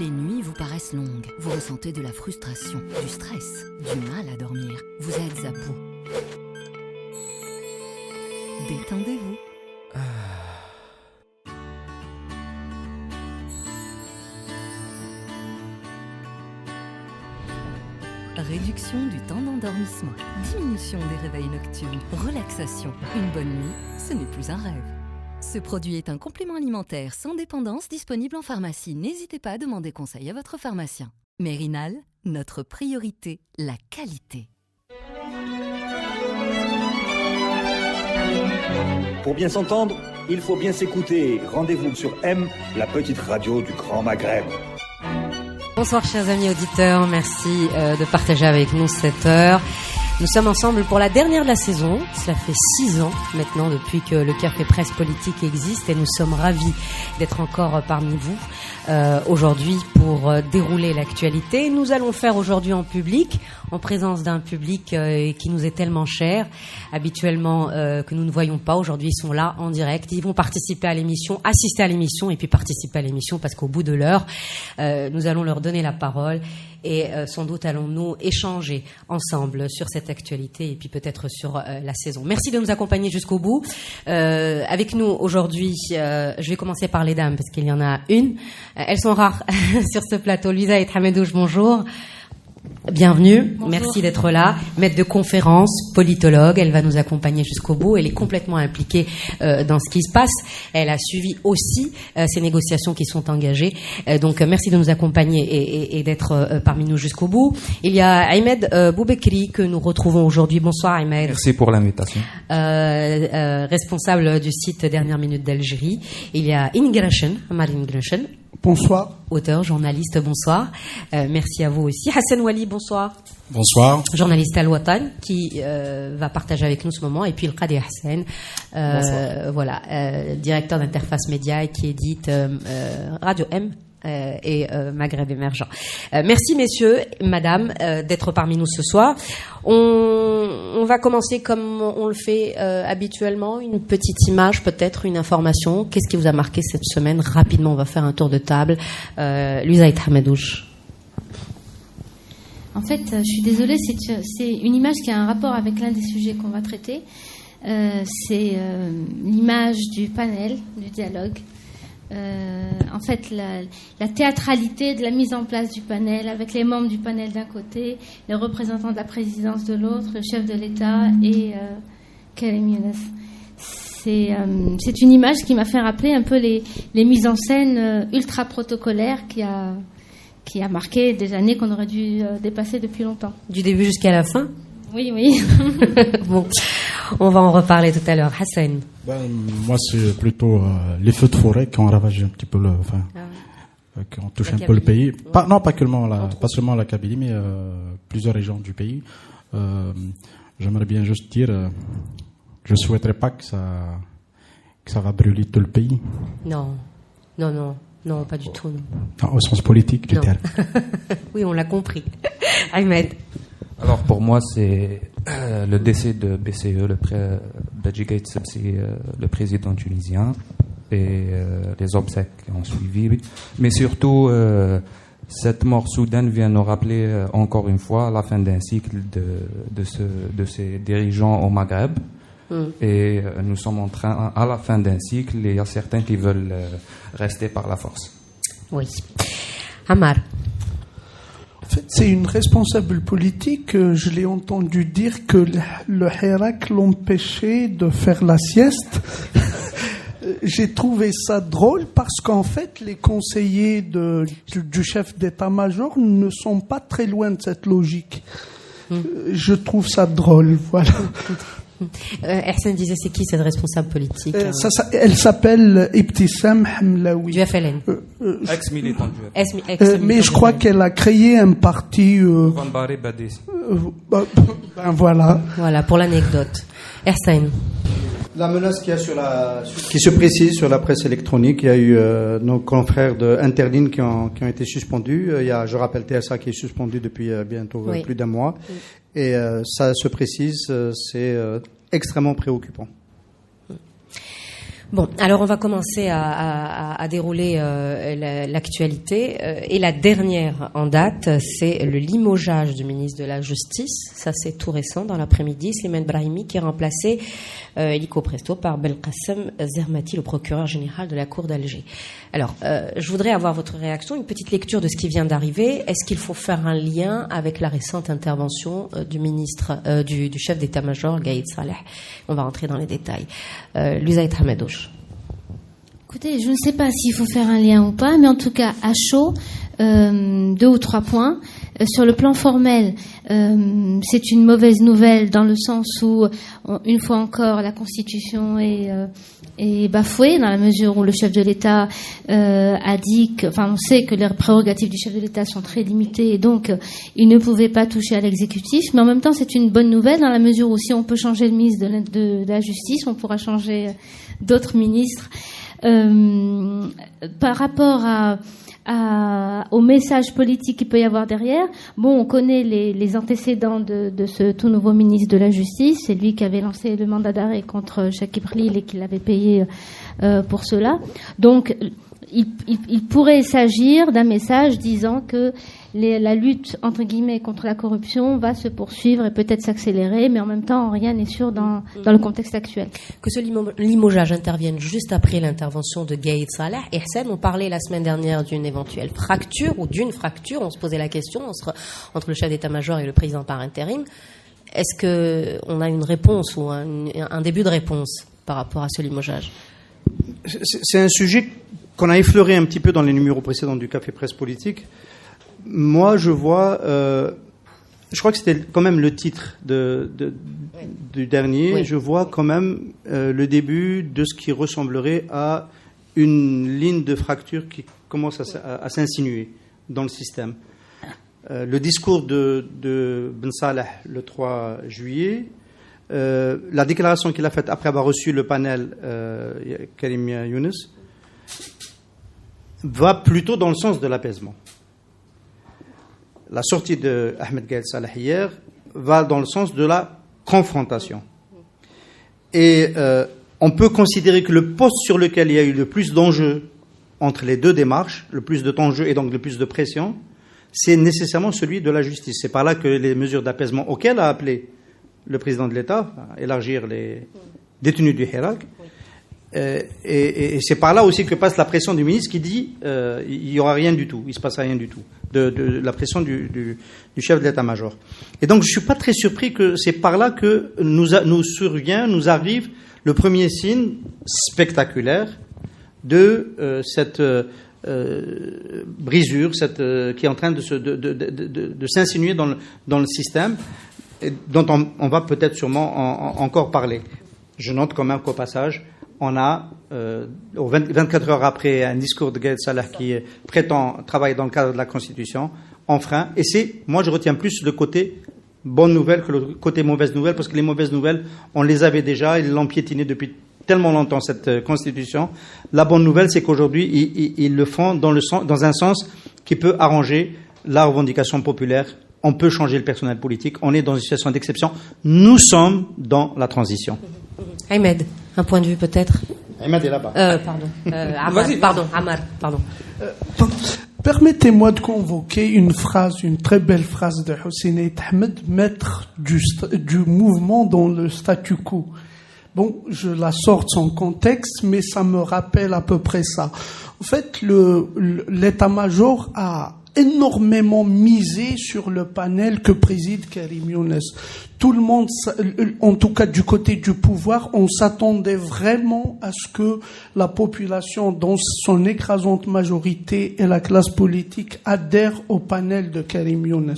Les nuits vous paraissent longues. Vous ressentez de la frustration, du stress, du mal à dormir. Vous êtes à bout. Détendez-vous. Réduction du temps d'endormissement, diminution des réveils nocturnes, relaxation. Une bonne nuit, ce n'est plus un rêve. Ce produit est un complément alimentaire sans dépendance disponible en pharmacie. N'hésitez pas à demander conseil à votre pharmacien. Mérinal, notre priorité, la qualité. Pour bien s'entendre, il faut bien s'écouter. Rendez-vous sur M, la petite radio du Grand Maghreb. Bonsoir chers amis auditeurs, merci de partager avec nous cette heure. Nous sommes ensemble pour la dernière de la saison. Cela fait 6 ans maintenant depuis que le Café Presse Politique existe et nous sommes ravis d'être encore parmi vous aujourd'hui pour dérouler l'actualité. Nous allons faire aujourd'hui en public, en présence d'un public qui nous est tellement cher, habituellement que nous ne voyons pas. Aujourd'hui, ils sont là en direct. Ils vont participer à l'émission, assister à l'émission et puis participer à l'émission parce qu'au bout de l'heure, nous allons leur donner la parole. Et sans doute allons-nous échanger ensemble sur cette actualité et puis peut-être sur la saison. Merci de nous accompagner jusqu'au bout. Avec nous aujourd'hui, je vais commencer par les dames parce qu'il y en a une. Elles sont rares sur ce plateau. Luisa et Hamedouche, bonjour. Bienvenue, bonjour. Merci d'être là. Maître de conférence, politologue, elle va nous accompagner jusqu'au bout. Elle est complètement impliquée dans ce qui se passe. Elle a suivi aussi ces négociations qui sont engagées. Donc merci de nous accompagner et d'être parmi nous jusqu'au bout. Il y a Ahmed Boubekri que nous retrouvons aujourd'hui. Bonsoir Ahmed. Merci pour l'invitation. Responsable du site Dernière Minute d'Algérie. Il y a Ingrachen, Marine Grachen. Bonsoir. Auteur, journaliste, bonsoir. Merci à vous aussi. Hassan Wali, bonsoir. Bonsoir. Journaliste Al Watan qui va partager avec nous ce moment. Et puis le Qadi Hassan, voilà, directeur d'interface média et qui édite Radio M. Et Maghreb émergent. Merci messieurs, madame, d'être parmi nous ce soir. On va commencer comme on le fait habituellement, une petite image, peut-être une information. Qu'est-ce qui vous a marqué cette semaine? Rapidement, on va faire un tour de table. Lusaït Hamedouche. En fait, je suis désolée, c'est une image qui a un rapport avec l'un des sujets qu'on va traiter. C'est l'image du panel, du dialogue. En fait, la théâtralité de la mise en place du panel, avec les membres du panel d'un côté, les représentants de la présidence de l'autre, le chef de l'État et Karim Younes. C'est une image qui m'a fait rappeler un peu les mises en scène ultra protocolaires qui a marqué des années qu'on aurait dû dépasser depuis longtemps. Du début jusqu'à la fin? Oui, oui. Bon, on va en reparler tout à l'heure. Hassan. Moi, c'est plutôt les feux de forêt qui ont ravagé un petit peu qui ont touché un peu le pays. Pas seulement la Kabylie, mais plusieurs régions du pays. J'aimerais bien juste dire, je souhaiterais pas que ça va brûler tout le pays. Non, pas du tout. Non. Enfin, au sens politique du terme. Oui, on l'a compris. Ahmed. Alors pour moi, c'est le décès de BCE, Badji Sebsi, le président tunisien, et les obsèques qui ont suivi. Mais surtout, cette mort soudaine vient nous rappeler encore une fois la fin d'un cycle de ces dirigeants au Maghreb. Et nous sommes à la fin d'un cycle et il y a certains qui veulent rester par la force. Oui. Amar. En fait, c'est une responsable politique. Je l'ai entendu dire que le Hirak l'empêchait de faire la sieste. J'ai trouvé ça drôle parce qu'en fait, les conseillers du chef d'état-major ne sont pas très loin de cette logique. Je trouve ça drôle, voilà. Hassan disait, c'est qui cette responsable politique? Elle s'appelle Ibtissam Hamlaoui. Du FLN. Ex-militant du FLN. Mais je crois qu'elle a créé un parti... voilà. Voilà, pour l'anecdote. Hassan. La menace qui se précise sur la presse électronique, il y a eu nos confrères de Interline qui ont été suspendus. Il y a, je rappelle, TSA qui est suspendu depuis bientôt plus d'un mois. Et ça se précise, c'est extrêmement préoccupant. Bon, alors on va commencer à dérouler l'actualité. Et la dernière en date, c'est le limogeage du ministre de la Justice. Ça, c'est tout récent, dans l'après-midi. Slimane Brahimi qui est remplacé illico presto par Belkacem Zermati, le procureur général de la Cour d'Alger. Alors, je voudrais avoir votre réaction, une petite lecture de ce qui vient d'arriver. Est-ce qu'il faut faire un lien avec la récente intervention du ministre, du chef d'état-major, Gaïd Saleh? On va rentrer dans les détails. Luzaït Hamadouche. Écoutez, je ne sais pas s'il faut faire un lien ou pas, mais en tout cas, à chaud, 2 ou 3 points. Sur le plan formel, c'est une mauvaise nouvelle dans le sens où, une fois encore, la Constitution est bafouée, dans la mesure où le chef de l'État a dit que, on sait que les prérogatives du chef de l'État sont très limitées et donc il ne pouvait pas toucher à l'exécutif. Mais en même temps, c'est une bonne nouvelle dans la mesure où si on peut changer le ministre de la Justice, on pourra changer d'autres ministres. Par rapport au message politique qu'il peut y avoir derrière, bon, on connaît les antécédents de ce tout nouveau ministre de la Justice. C'est lui qui avait lancé le mandat d'arrêt contre Chakib Khalil et qui l'avait payé pour cela. Donc, il pourrait s'agir d'un message disant que la lutte, entre guillemets, contre la corruption va se poursuivre et peut-être s'accélérer, mais en même temps, rien n'est sûr dans le contexte actuel. Que ce limogeage intervienne juste après l'intervention de Gaïd Saleh et Hussein, on parlait la semaine dernière d'une éventuelle fracture ou d'une fracture, on se posait la question entre le chef d'état-major et le président par intérim. Est-ce qu'on a une réponse ou un début de réponse par rapport à ce limogeage? C'est un sujet qu'on a effleuré un petit peu dans les numéros précédents du Café Presse Politique. Moi, je vois, je crois que c'était quand même le titre du dernier. Oui. Je vois quand même le début de ce qui ressemblerait à une ligne de fracture qui commence à s'insinuer dans le système. Le discours de Ben Saleh le 3 juillet, la déclaration qu'il a faite après avoir reçu le panel Karim Younes, va plutôt dans le sens de l'apaisement. La sortie de Ahmed Gaïd Saleh hier va dans le sens de la confrontation. Et on peut considérer que le poste sur lequel il y a eu le plus d'enjeux entre les deux démarches, le plus d'enjeux et donc le plus de pression, c'est nécessairement celui de la justice. C'est par là que les mesures d'apaisement auxquelles a appelé le président de l'État, élargir les détenus du Hirak, et c'est par là aussi que passe la pression du ministre qui dit il n'y aura rien du tout, il ne se passe rien du tout, de la pression du chef de l'état-major. Et donc je ne suis pas très surpris que c'est par là que nous arrive le premier signe spectaculaire de cette brisure, qui est en train de s'insinuer dans le système, et dont on va peut-être sûrement encore parler. Je note quand même qu'au passage, on a, 24 heures après un discours de Gaïd Saleh qui prétend travailler dans le cadre de la Constitution, on freine. Et moi je retiens plus le côté bonne nouvelle que le côté mauvaise nouvelle, parce que les mauvaises nouvelles, on les avait déjà, ils l'ont piétiné depuis tellement longtemps, cette Constitution. La bonne nouvelle, c'est qu'aujourd'hui, ils le font dans un sens qui peut arranger la revendication populaire. On peut changer le personnel politique. On est dans une situation d'exception. Nous sommes dans la transition. Ahmed, un point de vue peut-être. Ahmed est là-bas. Amar, pardon. Permettez-moi de convoquer une très belle phrase de Hussein Ahmed, maître du mouvement dans le statu quo. Bon, je la sors de son contexte, mais ça me rappelle à peu près ça. En fait, l'état-major a énormément misé sur le panel que préside Karim Younes. Tout le monde, en tout cas du côté du pouvoir, on s'attendait vraiment à ce que la population, dans son écrasante majorité, et la classe politique adhèrent au panel de Karim Younes.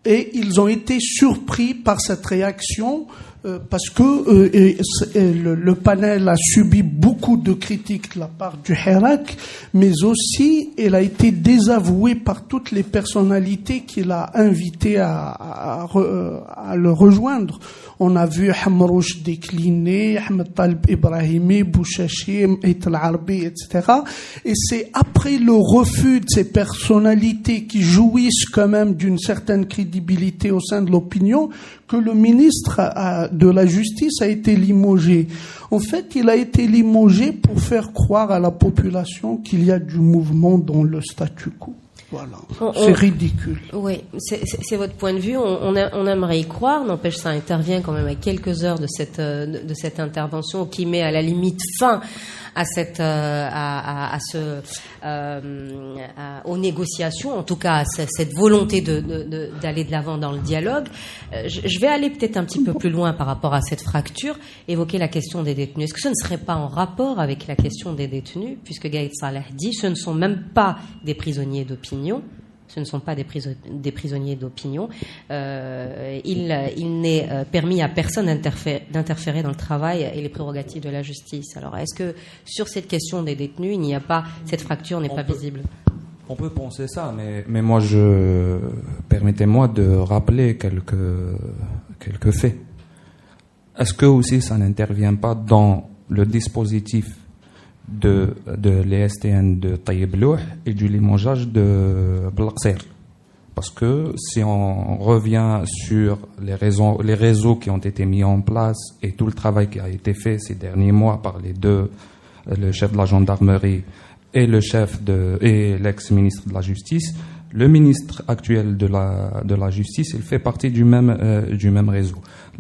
Et ils ont été surpris par cette réaction parce que le panel a subi beaucoup de critiques de la part du Hirak, mais aussi il a été désavoué par toutes les personnalités qu'il a invitées à le rejoindre. On a vu Hamrouch décliner, Ahmed Talib Ibrahimi, Bouchachi, Ait al-Arbi, etc. Et c'est après le refus de ces personnalités qui jouissent quand même d'une certaine crédibilité au sein de l'opinion que le ministre de la justice a été limogé. En fait, il a été limogé pour faire croire à la population qu'il y a du mouvement dans le statu quo. Voilà, c'est ridicule. Oui, c'est votre point de vue. On aimerait y croire. N'empêche, ça intervient quand même à quelques heures de cette intervention qui met à la limite fin à aux négociations, en tout cas à cette volonté d'aller de l'avant dans le dialogue. Je vais aller peut-être un petit peu plus loin par rapport à cette fracture, évoquer la question des détenus. Est-ce que ce ne serait pas en rapport avec la question des détenus, puisque Gaïd Salah dit ce ne sont même pas des prisonniers d'opinion. Ce ne sont pas des prisonniers d'opinion. Il n'est permis à personne d'interférer dans le travail et les prérogatives de la justice. Alors, est-ce que sur cette question des détenus, il n'y a pas, cette fracture n'est pas visible? On peut penser ça, mais moi, permettez-moi de rappeler quelques faits. Est-ce que aussi ça n'intervient pas dans le dispositif de l'ESTN de Taïeb Louh et du limogeage de Belqsir? Parce que si on revient sur les réseaux qui ont été mis en place et tout le travail qui a été fait ces derniers mois par les deux, le chef de la gendarmerie et et l'ex-ministre de la Justice, le ministre actuel de la Justice, il fait partie du même réseau.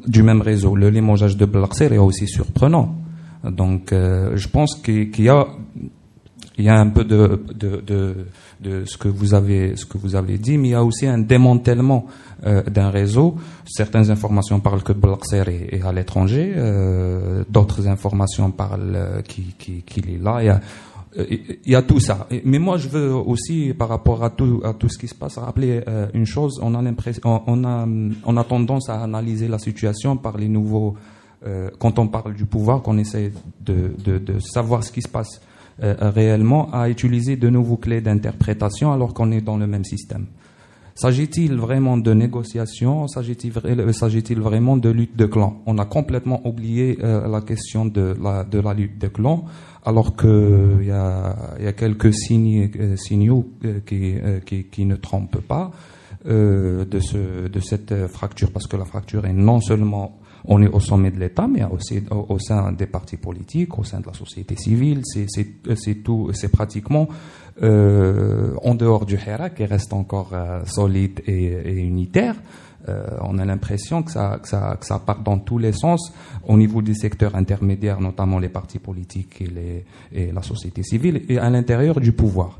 Le limogeage de Belqsir est aussi surprenant. Donc, je pense qu'il y a un peu de ce que vous avez dit, mais il y a aussi un démantèlement d'un réseau. Certaines informations parlent que Belqsir est à l'étranger, d'autres informations parlent qu'il est là. Il y a tout ça. Mais moi, je veux aussi, par rapport à tout ce qui se passe, rappeler une chose. On a tendance à analyser la situation par les nouveaux. Quand on parle du pouvoir, qu'on essaie de savoir ce qui se passe réellement, à utiliser de nouveaux clés d'interprétation alors qu'on est dans le même système. S'agit-il vraiment de négociation? S'agit-il vraiment de lutte de clans? On a complètement oublié la question de la lutte de clans, alors qu'il y a quelques signaux qui ne trompent pas de cette fracture, parce que la fracture est non seulement on est au sommet de l'État, mais aussi au sein des partis politiques, au sein de la société civile. C'est pratiquement en dehors du Hirak, qui reste encore solide et unitaire. On a l'impression que ça part dans tous les sens au niveau des secteurs intermédiaires, notamment les partis politiques et la société civile, et à l'intérieur du pouvoir.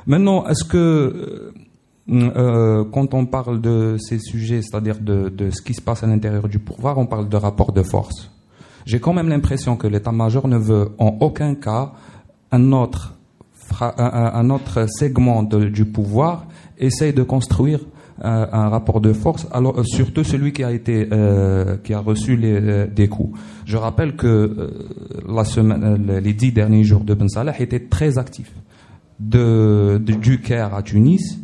Maintenant, est-ce que quand on parle de ces sujets, c'est-à-dire de ce qui se passe à l'intérieur du pouvoir, on parle de rapport de force. J'ai quand même l'impression que l'état-major ne veut en aucun cas un autre segment du pouvoir essaye de construire un rapport de force, alors surtout celui qui a reçu des coups. Je rappelle que les 10 derniers jours de Ben Salah étaient très actifs. Du Caire à Tunis,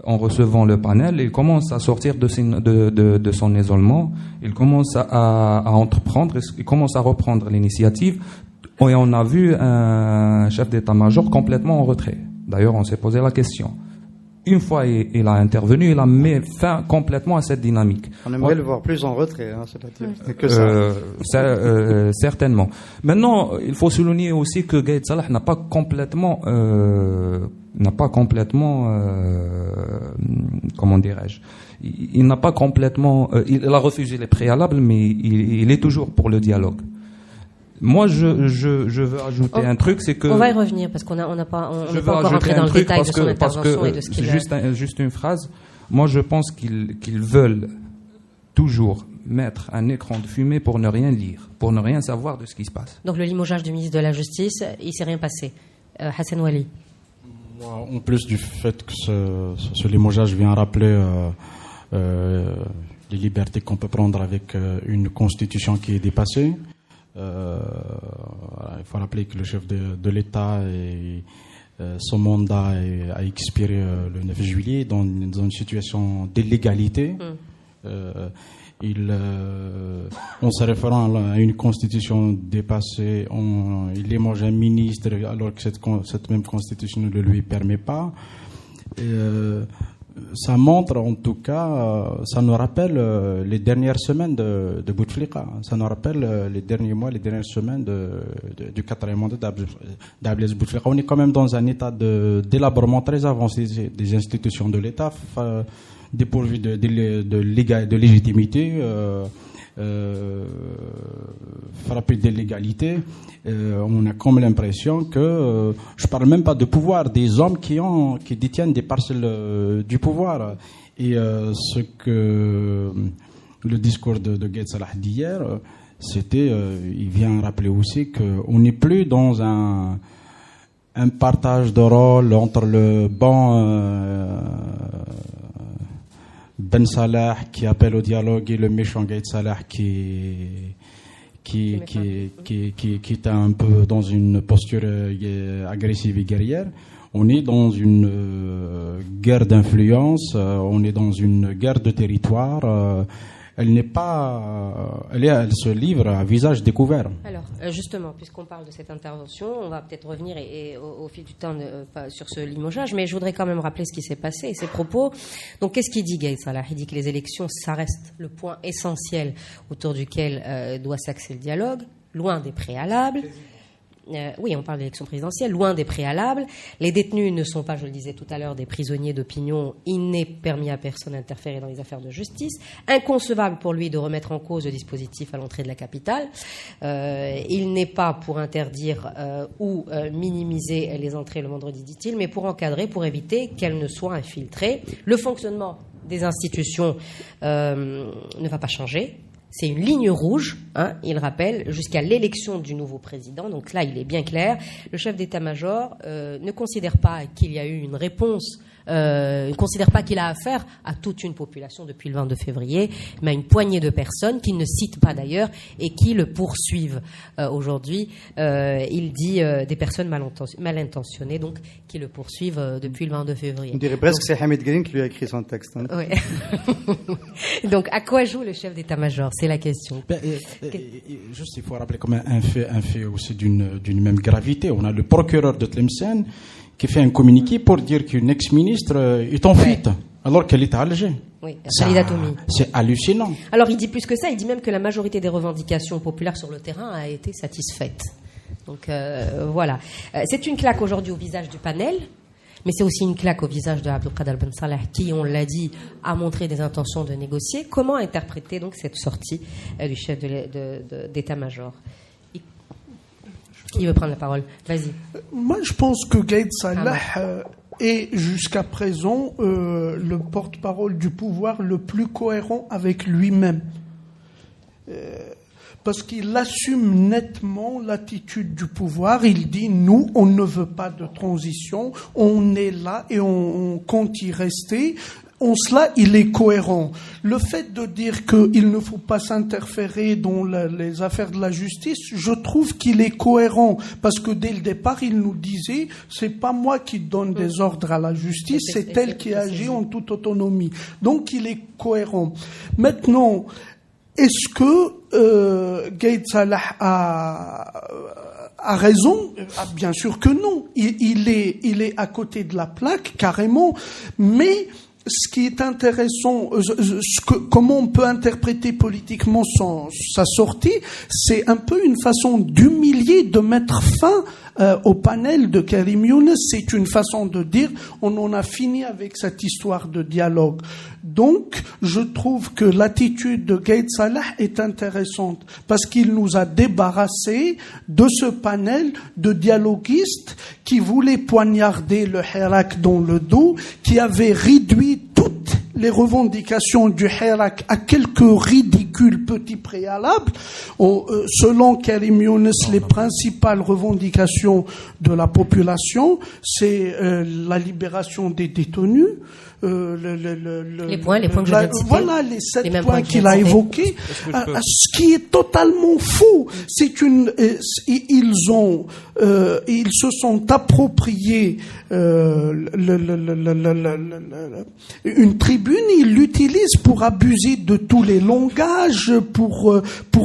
en recevant le panel, il commence à sortir de son isolement, il commence à entreprendre, il commence à reprendre l'initiative, et on a vu un chef d'état-major complètement en retrait. D'ailleurs, on s'est posé la question. Une fois il a intervenu, il a mis fin complètement à cette dynamique. On aimerait le voir plus en retrait, c'est que ça. Certainement. Maintenant, il faut souligner aussi que Gaïd Salah n'a pas complètement, comment dirais-je, il n'a pas complètement, il a refusé les préalables, mais il est toujours pour le dialogue. Moi, je veux ajouter un truc, c'est que... On va y revenir, parce qu'on n'est pas encore rentré dans le détail de son intervention et de ce qu'il a... Juste une phrase. Moi, je pense qu'ils veulent toujours mettre un écran de fumée pour ne rien lire, pour ne rien savoir de ce qui se passe. Donc le limogeage du ministre de la Justice, il ne s'est rien passé. Hassan Wali. En plus du fait que ce limogeage vient rappeler les libertés qu'on peut prendre avec une constitution qui est dépassée, il faut rappeler que le chef de l'État son mandat a expiré le 9 juillet dans une situation d'illégalité. En se référant à une constitution dépassée, il limoge un ministre alors que cette même constitution ne le lui permet pas. ça montre en tout cas, ça nous rappelle les dernières semaines de Bouteflika. Ça nous rappelle les derniers mois, les dernières semaines du 4e mandat d'Abdelaziz Bouteflika. On est quand même dans un état d'élaborement très avancé des institutions de l'État, dépourvues de légitimité, frappé d'illégalité. On a comme l'impression que je parle même pas de pouvoir, des hommes qui détiennent des parcelles du pouvoir. Et ce que le discours de Gaïd Salah d'hier, c'était, il vient rappeler aussi qu'on n'est plus dans un partage de rôle entre le bon Ben Salah qui appelle au dialogue et le méchant Gaïd Salah qui est un peu dans une posture agressive et guerrière. On est dans une guerre d'influence, on est dans une guerre de territoire. Elle se livre à visage découvert. Alors, justement, puisqu'on parle de cette intervention, on va peut-être revenir au fil du temps sur ce limogeage, mais je voudrais quand même rappeler ce qui s'est passé et ses propos. Donc, qu'est-ce qu'il dit, Gaïd Salah ? Il dit que les élections, ça reste le point essentiel autour duquel doit s'axer le dialogue, loin des préalables. Oui, on parle d'élections présidentielles, loin des préalables. Les détenus ne sont pas, je le disais tout à l'heure, des prisonniers d'opinion. Il n'est permis à personne d'interférer dans les affaires de justice. Inconcevable pour lui de remettre en cause le dispositif à l'entrée de la capitale. Il n'est pas pour interdire ou minimiser les entrées le vendredi, dit-il, mais pour encadrer, pour éviter qu'elles ne soient infiltrées. Le fonctionnement des institutions ne va pas changer. C'est une ligne rouge, il rappelle, jusqu'à l'élection du nouveau président. Donc là, il est bien clair. Le chef d'état-major ne considère pas qu'il y a eu une réponse, ne considère pas qu'il a affaire à toute une population depuis le 22 février, mais à une poignée de personnes qu'il ne cite pas d'ailleurs et qui le poursuivent aujourd'hui. Il dit des personnes mal intentionnées, donc qui le poursuivent depuis le 22 février. On dirait presque que c'est Hamid Green qui lui a écrit son texte. Hein. Oui. Donc à quoi joue le chef d'état-major ? C'est la question. Juste, il faut rappeler comme un fait aussi d'une même gravité. On a le procureur de Tlemcen qui fait un communiqué pour dire qu'une ex-ministre est en fuite, alors qu'elle est à Alger. Oui, c'est hallucinant. Alors il dit plus que ça, il dit même que la majorité des revendications populaires sur le terrain a été satisfaite. Donc voilà. C'est une claque aujourd'hui au visage du panel, mais c'est aussi une claque au visage de Abdelkader Ben Salah qui, on l'a dit, a montré des intentions de négocier. Comment interpréter donc cette sortie du chef d'état-major ? Qui veut prendre la parole ? Vas-y. Moi, je pense que Gaïd Salah est jusqu'à présent le porte-parole du pouvoir le plus cohérent avec lui-même. Parce qu'il assume nettement l'attitude du pouvoir. Il dit, nous, on ne veut pas de transition, on est là et on compte y rester. En cela, il est cohérent. Le fait de dire qu'il ne faut pas s'interférer dans les affaires de la justice, je trouve qu'il est cohérent. Parce que dès le départ, il nous disait, c'est pas moi qui donne des ordres à la justice, c'est elle qui agit en toute autonomie. Donc, il est cohérent. Maintenant, est-ce que Gaïd Salah a raison? Bien sûr que non. Il est à côté de la plaque, carrément. Mais ce qui est intéressant, comment on peut interpréter politiquement sa sortie, c'est un peu une façon d'humilier, de mettre fin au panel de Karim Younes. C'est une façon de dire on en a fini avec cette histoire de dialogue. Donc, je trouve que l'attitude de Gaïd Salah est intéressante parce qu'il nous a débarrassés de ce panel de dialoguistes qui voulaient poignarder le Hirak dans le dos, qui avaient réduit toutes les revendications du Hirak à quelques ridicules petits préalables. Selon Karim Younes, les principales revendications de la population, c'est la libération des détenus, les points que je viens de citer. Voilà les 7 points qu'il a évoqués. Ce qui est totalement faux, c'est ils se sont appropriés une tribune ils l'utilisent pour abuser de tous les langages, pour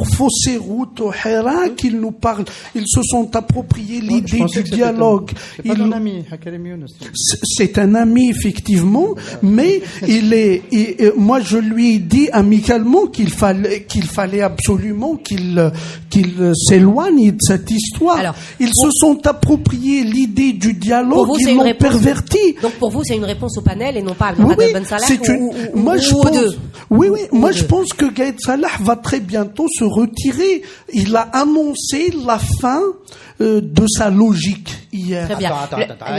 fausser route au Hirak. Ils nous parlent, ils se sont appropriés l'idée du dialogue. C'est un ami, Hakelim Younous. C'est un ami, effectivement, mais moi je lui ai dit amicalement qu'il fallait absolument qu'il s'éloigne de cette histoire. Alors, ils se sont appropriés l'idée du dialogue, ils l'ont perverti. Donc pour vous, c'est une réponse au panel et non pas à Abdelkader Ben Salah Moi, je pense que Gaïd Salah va très bientôt se retirer. Il a annoncé la fin de sa logique hier. Très bien. Attends.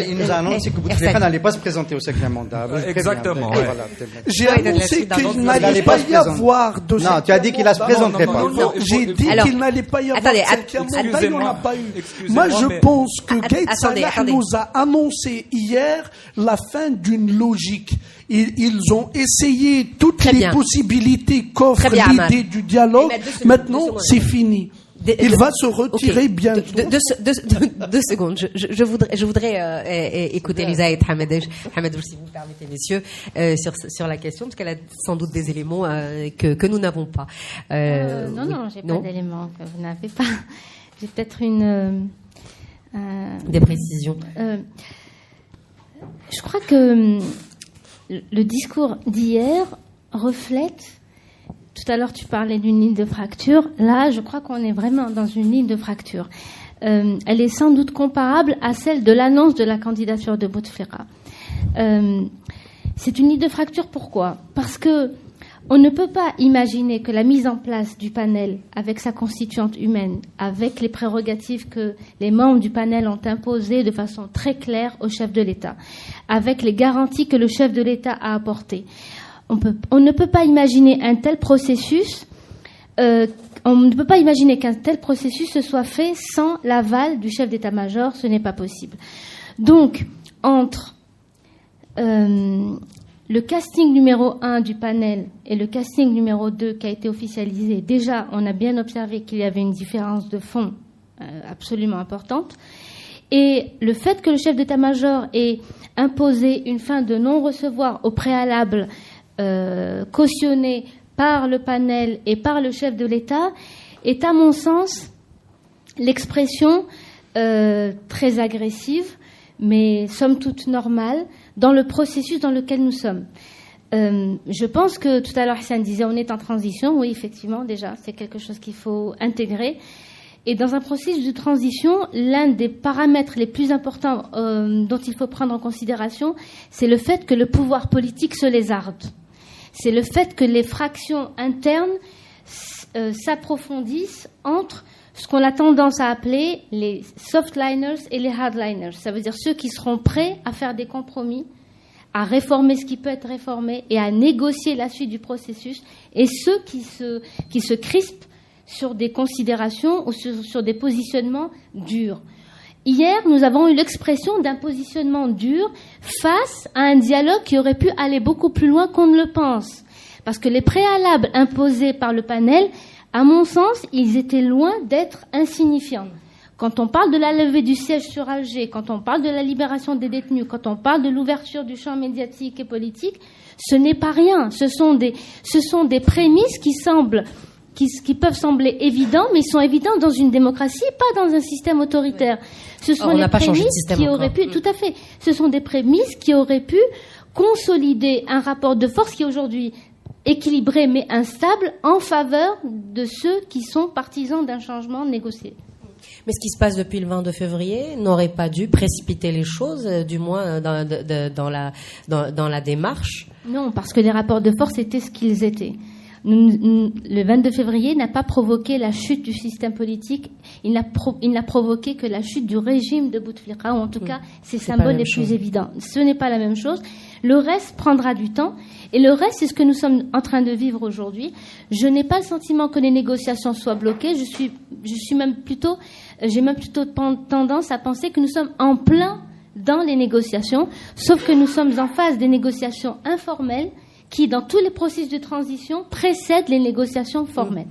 Il nous a annoncé que Bouteflika n'allait pas se présenter au 5e mandat. Exactement. Ouais. Voilà. J'ai annoncé qu'il n'allait pas y avoir de... Non, tu as dit qu'il ne se présenterait pas. Non, j'ai dit qu'il n'allait pas y avoir de 5e mandat, il n'y en a pas eu. Moi, je pense que Gaïd Salah nous a annoncé hier la fin d'une logique. Ils ont essayé toutes les possibilités qu'offre l'idée du dialogue. Maintenant, c'est fini. Il va se retirer bientôt. Deux secondes. Je voudrais écouter Lisa et Hamed, si vous permettez, messieurs, sur la question, parce qu'elle a sans doute des éléments que nous n'avons pas. Non, j'ai pas d'éléments que vous n'avez pas. J'ai peut-être des précisions. Je crois que le discours d'hier reflète. Tout à l'heure, tu parlais d'une ligne de fracture. Là, je crois qu'on est vraiment dans une ligne de fracture. Elle est sans doute comparable à celle de l'annonce de la candidature de Bouteflika. C'est une ligne de fracture, pourquoi ? Parce que on ne peut pas imaginer que la mise en place du panel, avec sa constituante humaine, avec les prérogatives que les membres du panel ont imposées de façon très claire au chef de l'État, avec les garanties que le chef de l'État a apportées, on ne peut pas imaginer un tel processus. On ne peut pas imaginer qu'un tel processus se soit fait sans l'aval du chef d'état-major. Ce n'est pas possible. Donc, entre le casting numéro 1 du panel et le casting numéro 2 qui a été officialisé, déjà, on a bien observé qu'il y avait une différence de fond absolument importante. Et le fait que le chef d'état-major ait imposé une fin de non-recevoir au préalable cautionnée par le panel et par le chef de l'État est, à mon sens, l'expression très agressive, mais somme toute normale, dans le processus dans lequel nous sommes. Je pense que tout à l'heure, Hassan disait on est en transition. Oui, effectivement, déjà, c'est quelque chose qu'il faut intégrer. Et dans un processus de transition, l'un des paramètres les plus importants dont il faut prendre en considération, c'est le fait que le pouvoir politique se lézarde. C'est le fait que les fractions internes s'approfondissent entre ce qu'on a tendance à appeler les softliners et les hardliners. Ça veut dire ceux qui seront prêts à faire des compromis, à réformer ce qui peut être réformé et à négocier la suite du processus, et ceux qui se crispent sur des considérations ou sur des positionnements durs. Hier, nous avons eu l'expression d'un positionnement dur face à un dialogue qui aurait pu aller beaucoup plus loin qu'on ne le pense. Parce que les préalables imposés par le panel, à mon sens, ils étaient loin d'être insignifiants. Quand on parle de la levée du siège sur Alger, quand on parle de la libération des détenus, quand on parle de l'ouverture du champ médiatique et politique, ce n'est pas rien. Ce sont des prémices qui peuvent sembler évidents, mais ils sont évidents dans une démocratie, pas dans un système autoritaire. Ce sont les prémices qui auraient pu, tout à fait, ce sont des prémices qui auraient pu consolider un rapport de force qui est aujourd'hui équilibré mais instable en faveur de ceux qui sont partisans d'un changement négocié. Mais ce qui se passe depuis le 22 février n'aurait pas dû précipiter les choses, du moins dans la démarche. Non, parce que les rapports de force étaient ce qu'ils étaient. Le 22 février n'a pas provoqué la chute du système politique, il n'a provoqué que la chute du régime de Bouteflika, ou en tout cas ses symboles les plus évidents. Ce n'est pas la même chose. Le reste prendra du temps, et le reste, c'est ce que nous sommes en train de vivre aujourd'hui. Je n'ai pas le sentiment que les négociations soient bloquées. J'ai même plutôt tendance à penser que nous sommes en plein dans les négociations, sauf que nous sommes en phase des négociations informelles qui, dans tous les processus de transition, précèdent les négociations formelles.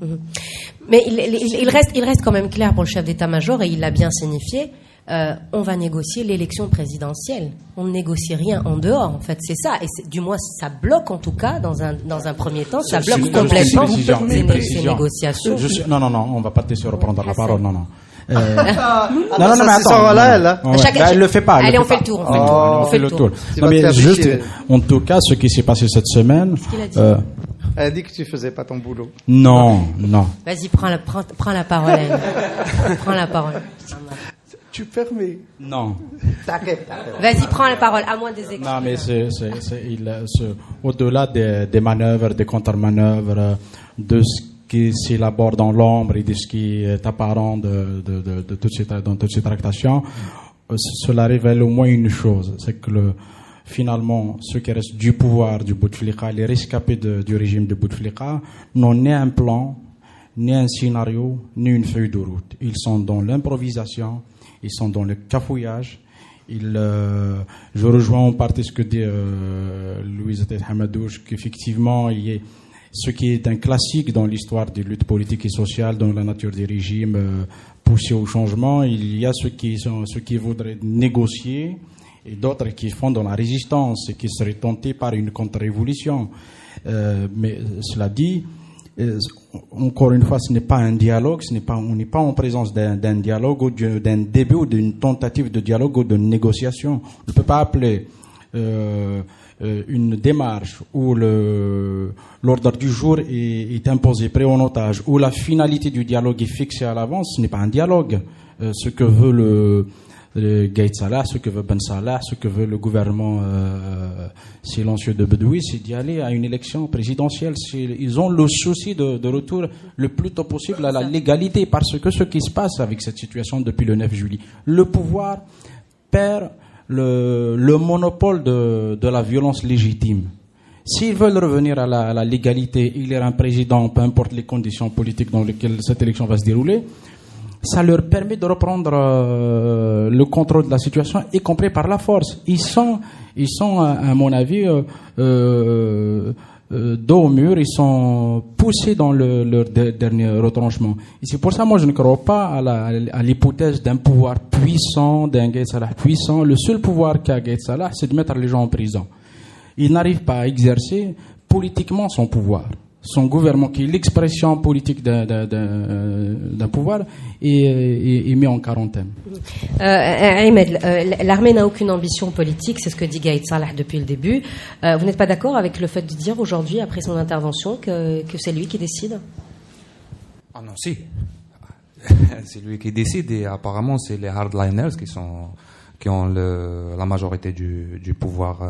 Mais il reste quand même clair pour le chef d'état-major, et il l'a bien signifié, on va négocier l'élection présidentielle. On ne négocie rien en dehors, en fait, c'est ça. Et du moins, ça bloque, en tout cas, dans un premier temps, ça bloque complètement ces négociations. Non, on ne va pas te laisser reprendre la parole, non. Non, mais attends. Elle le fait pas. Allez, on fait le tour. On fait le tour. Non, mais juste, en tout cas, ce qui s'est passé cette semaine. Elle a dit que tu faisais pas ton boulot. Non. Vas-y, prends la parole. Prends la parole. Tu permets? Non. Vas-y, prends la parole, à moins des excuses. Non, mais au-delà des manœuvres, des contre-manœuvres, de ce qui s'élabore dans l'ombre et de ce qui est apparent dans toutes ces tractations, cela révèle au moins une chose, c'est que finalement, ceux qui restent du pouvoir du Bouteflika, les rescapés du régime de Bouteflika, n'ont ni un plan, ni un scénario, ni une feuille de route. Ils sont dans l'improvisation, ils sont dans le cafouillage. Je rejoins en partie ce que dit Louise Hamadouche, qu'effectivement, il y a ce qui est un classique dans l'histoire des luttes politiques et sociales, dans la nature des régimes poussés au changement. Il y a ceux qui voudraient négocier et d'autres qui font dans la résistance et qui seraient tentés par une contre-révolution. Mais cela dit, encore une fois, ce n'est pas un dialogue, on n'est pas en présence d'un dialogue ou d'un début ou d'une tentative de dialogue ou de négociation. On ne peut pas appeler une démarche où l'ordre du jour est imposé, pris en otage, où la finalité du dialogue est fixée à l'avance. Ce n'est pas un dialogue. Ce que veut le Gaïd Salah, ce que veut Ben Salah, ce que veut le gouvernement silencieux de Bedoui, c'est d'y aller à une élection présidentielle. Ils ont le souci de retour le plus tôt possible à la légalité, parce que ce qui se passe avec cette situation depuis le 9 juillet, le pouvoir perd le monopole de la violence légitime. S'ils veulent revenir à la légalité, élire un président, peu importe les conditions politiques dans lesquelles cette élection va se dérouler, ça leur permet de reprendre le contrôle de la situation, y compris par la force. Ils sont à mon avis, dos au mur, ils sont poussés dans leur dernier retranchement. Et c'est pour ça, moi, je ne crois pas à l'hypothèse d'un pouvoir puissant, d'un Gaïd Salah puissant. Le seul pouvoir qu'a Gaïd Salah, c'est de mettre les gens en prison. Il n'arrive pas à exercer politiquement son pouvoir. Son gouvernement, qui est l'expression politique d'un pouvoir, est mis en quarantaine. Ahmed, l'armée n'a aucune ambition politique, c'est ce que dit Gaïd Salah depuis le début. Vous n'êtes pas d'accord avec le fait de dire aujourd'hui, après son intervention, que c'est lui qui décide? Ah non, si. C'est lui qui décide, et apparemment c'est les hardliners qui ont la majorité du pouvoir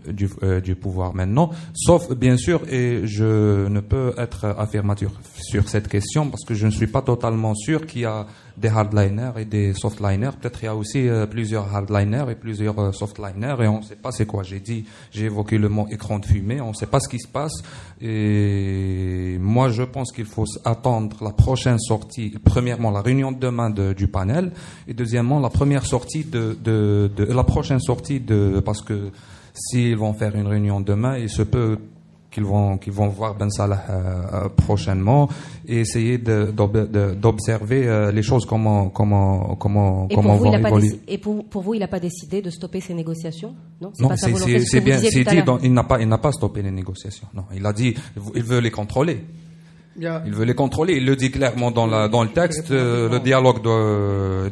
du pouvoir maintenant, sauf bien sûr, et je ne peux être affirmatif sur cette question parce que je ne suis pas totalement sûr qu'il y a des hardliners et des softliners. Peut-être il y a aussi plusieurs hardliners et plusieurs softliners, et on ne sait pas c'est quoi. J'ai évoqué le mot écran de fumée, on ne sait pas ce qui se passe, et moi je pense qu'il faut attendre la prochaine sortie, premièrement la réunion de demain du panel, et deuxièmement la première sortie la prochaine sortie parce que s'ils vont faire une réunion demain, il se peut qu'ils vont voir Ben Salah prochainement et essayer d'observer les choses comment vont évoluer. Et pour vous, il n'a pas décidé de stopper ces négociations? Non, c'est bien. Il n'a pas stoppé les négociations. Non, il a dit il veut les contrôler. Il veut les contrôler. Il le dit clairement dans le texte. Le dialogue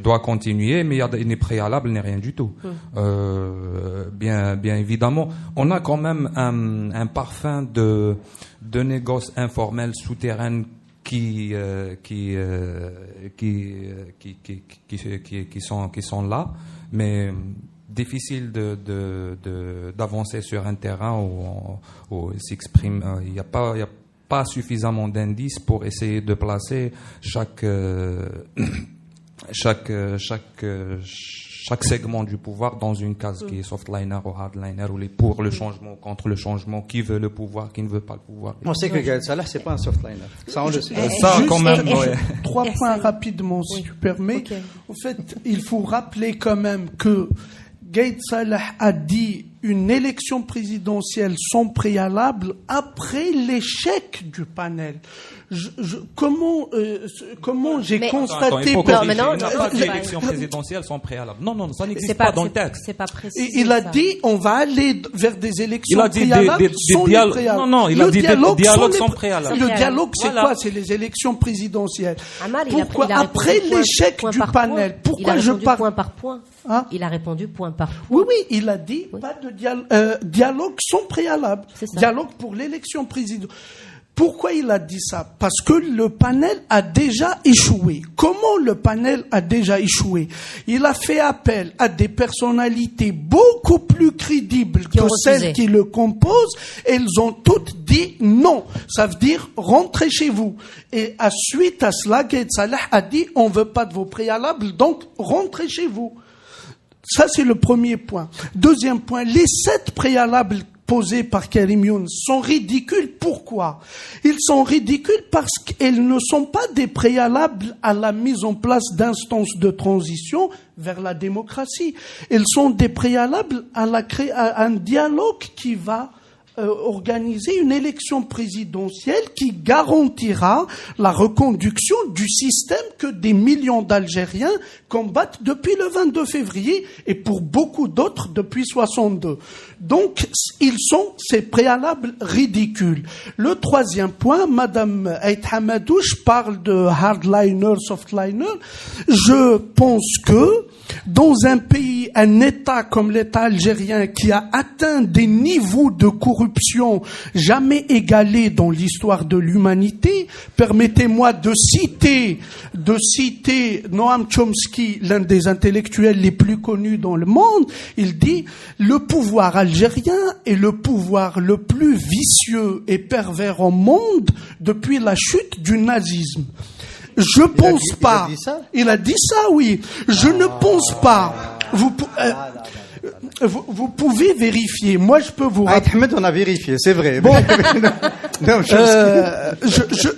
doit continuer, mais il n'est préalable, n'est rien du tout. Bien évidemment, on a quand même un parfum de négoces informels souterraines qui sont là, mais difficile d'avancer sur un terrain où il s'exprime. Il n'y a pas suffisamment d'indices pour essayer de placer chaque segment du pouvoir dans une case qui est softliner ou hardliner, ou les pour le changement ou contre le changement, qui veut le pouvoir, qui ne veut pas le pouvoir. On sait que Gaïd Salah, c'est pas un softliner. Ça, on le sait. Ça, quand même, ouais. 3 points rapidement, si tu permets. Okay. En fait, il faut rappeler quand même que Gaïd Salah a dit une élection présidentielle sans préalable après l'échec du panel. Comment j'ai constaté... l'élection présidentielle sans préalable. Non, ça n'existe pas dans le texte. C'est pas précis. Il a dit on va aller vers des élections préalables sans préalable. Non, il a dit dialogue sans préalable. Le dialogue, c'est quoi? C'est les élections présidentielles. Pourquoi après l'échec du panel? Pourquoi je parle point par point? Il a répondu point par point. Oui, il a dit pas de dialogue sans préalable. Dialogue pour l'élection présidentielle. Pourquoi il a dit ça? Parce que le panel a déjà échoué. Comment le panel a déjà échoué? Il a fait appel à des personnalités beaucoup plus crédibles que celles qui le composent. Elles ont toutes dit non. Ça veut dire rentrez chez vous. Et suite à cela, Gaïd Salah a dit on veut pas de vos préalables, donc rentrez chez vous. Ça, c'est le premier point. Deuxième point, les 7 préalables posés par Karim Younes sont ridicules. Pourquoi? Ils sont ridicules parce qu'ils ne sont pas des préalables à la mise en place d'instances de transition vers la démocratie. Ils sont des préalables à un dialogue qui va organiser une élection présidentielle qui garantira la reconduction du système que des millions d'Algériens combattent depuis le 22 février et pour beaucoup d'autres depuis 62. Donc, ces préalables ridicules. Le troisième point, Madame Aït Hamadouche parle de hardliner, softliner. Je pense que dans un pays, un État comme l'État algérien qui a atteint des niveaux de corruption jamais égalés dans l'histoire de l'humanité, permettez-moi de citer Noam Chomsky, l'un des intellectuels les plus connus dans le monde. Il dit « Le pouvoir algérien est le pouvoir le plus vicieux et pervers au monde depuis la chute du nazisme. » Je pense pas. Il a dit ça, oui. Je ne pense pas. Vous pouvez vérifier. Moi, je peux vous rappeler. Ahmed, on a vérifié, c'est vrai. Bon.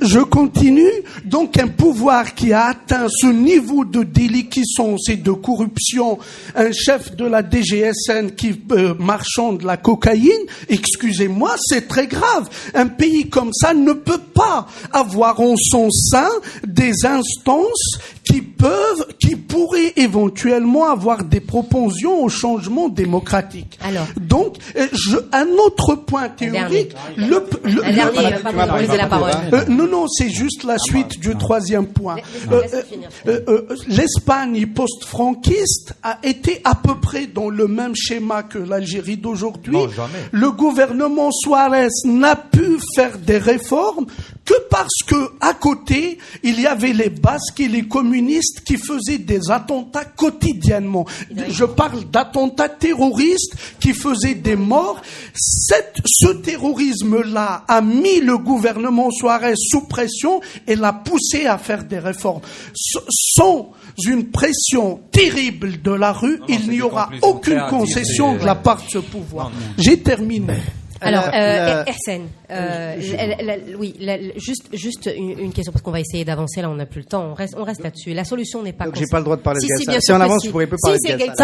Je continue. Donc, un pouvoir qui a atteint ce niveau de déliquescence et de corruption, un chef de la DGSN qui marchande la cocaïne, excusez-moi, c'est très grave. Un pays comme ça ne peut pas avoir en son sein des instances qui pourraient éventuellement avoir des propensions au changement démocratique. Alors. Donc, un autre point théorique, non, c'est juste la suite du troisième point. L'Espagne post-franquiste a été à peu près dans le même schéma que l'Algérie d'aujourd'hui. Non, jamais. Le gouvernement Suarez n'a pu faire des réformes que parce que, à côté, il y avait les Basques et les communistes qui faisaient des attentats quotidiennement. Je parle d'attentats terroristes qui faisaient des morts. Ce terrorisme-là a mis le gouvernement Suarez sous pression et l'a poussé à faire des réformes. Sans une pression terrible de la rue, il n'y aura aucune concession de la part de ce pouvoir. J'ai terminé. Alors, Hersen, juste une question parce qu'on va essayer d'avancer. Là, on n'a plus le temps. On reste là-dessus. La solution n'est pas. Donc, j'ai pas le droit de parler de Gaïd. Si on avance, je pourrais pas parler de Gaïd.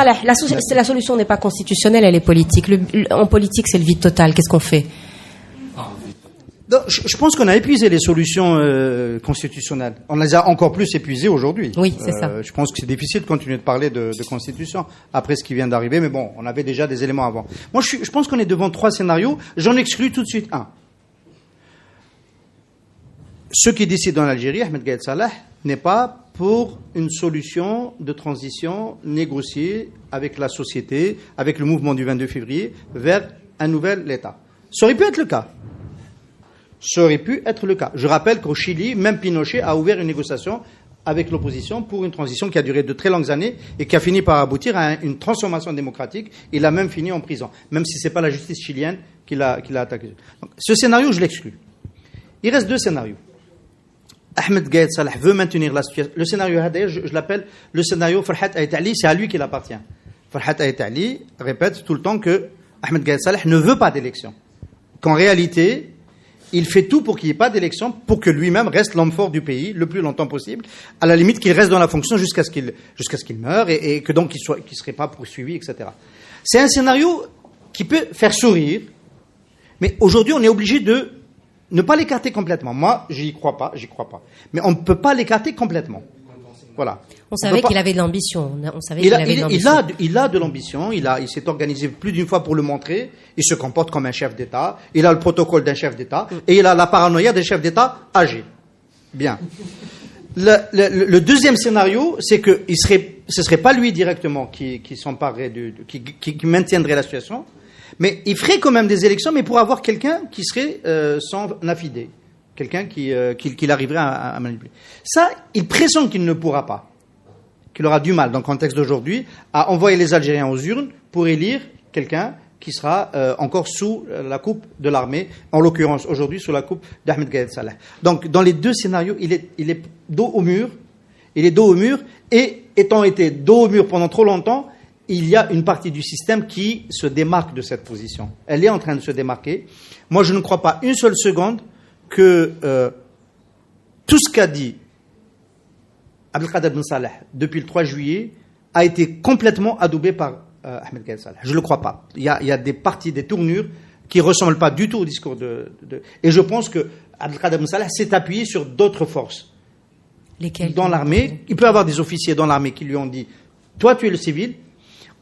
La solution n'est pas constitutionnelle, elle est politique. En politique, c'est le vide total. Qu'est-ce qu'on fait? Je pense qu'on a épuisé les solutions constitutionnelles. On les a encore plus épuisées aujourd'hui. Oui, c'est ça. Je pense que c'est difficile de continuer de parler de constitution après ce qui vient d'arriver, mais bon, on avait déjà des éléments avant. Moi, je pense qu'on est devant 3 scénarios. J'en exclus tout de suite un. Ce qui décide en Algérie, Ahmed Gaïd Salah, n'est pas pour une solution de transition négociée avec la société, avec le mouvement du 22 février, vers un nouvel État. Ça aurait pu être le cas. Je rappelle qu'au Chili, même Pinochet a ouvert une négociation avec l'opposition pour une transition qui a duré de très longues années et qui a fini par aboutir à une transformation démocratique. Il a même fini en prison, même si c'est pas la justice chilienne qui l'a attaqué. Donc, ce scénario, je l'exclus. Il reste 2 scénarios. Ahmed Gaïd Salah veut maintenir la situation. Le scénario Hadaya, je l'appelle le scénario Farhat Aït Ali, c'est à lui qu'il appartient. Farhat Aït Ali répète tout le temps que Ahmed Gaïd Salah ne veut pas d'élection. Qu'en réalité, il fait tout pour qu'il n'y ait pas d'élection, pour que lui-même reste l'homme fort du pays le plus longtemps possible, à la limite qu'il reste dans la fonction jusqu'à ce qu'il meure et que donc qu'il serait pas poursuivi, etc. C'est un scénario qui peut faire sourire. Mais aujourd'hui, on est obligé de ne pas l'écarter complètement. Moi, j'y crois pas. Mais on ne peut pas l'écarter complètement. Voilà. On savait qu'il avait de l'ambition. Il a de l'ambition. Il s'est organisé plus d'une fois pour le montrer. Il se comporte comme un chef d'État. Il a le protocole d'un chef d'État. Et il a la paranoïa des chefs d'État âgés. Bien. Le deuxième scénario, c'est que ce serait pas lui directement qui s'emparerait qui maintiendrait la situation, mais il ferait quand même des élections, mais pour avoir quelqu'un qui serait sans affidé, quelqu'un qu'il arriverait à manipuler. Ça, il pressent qu'il ne pourra pas, qu'il aura du mal dans le contexte d'aujourd'hui à envoyer les Algériens aux urnes pour élire quelqu'un qui sera encore sous la coupe de l'armée, en l'occurrence aujourd'hui sous la coupe d'Ahmed Gaïd Salah. Donc dans les deux scénarios, il est dos au mur, et étant été dos au mur pendant trop longtemps, il y a une partie du système qui se démarque de cette position. Elle est en train de se démarquer. Moi, je ne crois pas une seule seconde que tout ce qu'a dit Abdelkader Ben Salah depuis le 3 juillet a été complètement adoubé par Ahmed Gaïd Salah. Je ne le crois pas. Il y a des parties, des tournures qui ne ressemblent pas du tout au discours Et je pense que Abdelkader Ben Salah s'est appuyé sur d'autres forces. Lesquelles? Dans l'armée, il peut y avoir des officiers dans l'armée qui lui ont dit « Toi, tu es le civil ».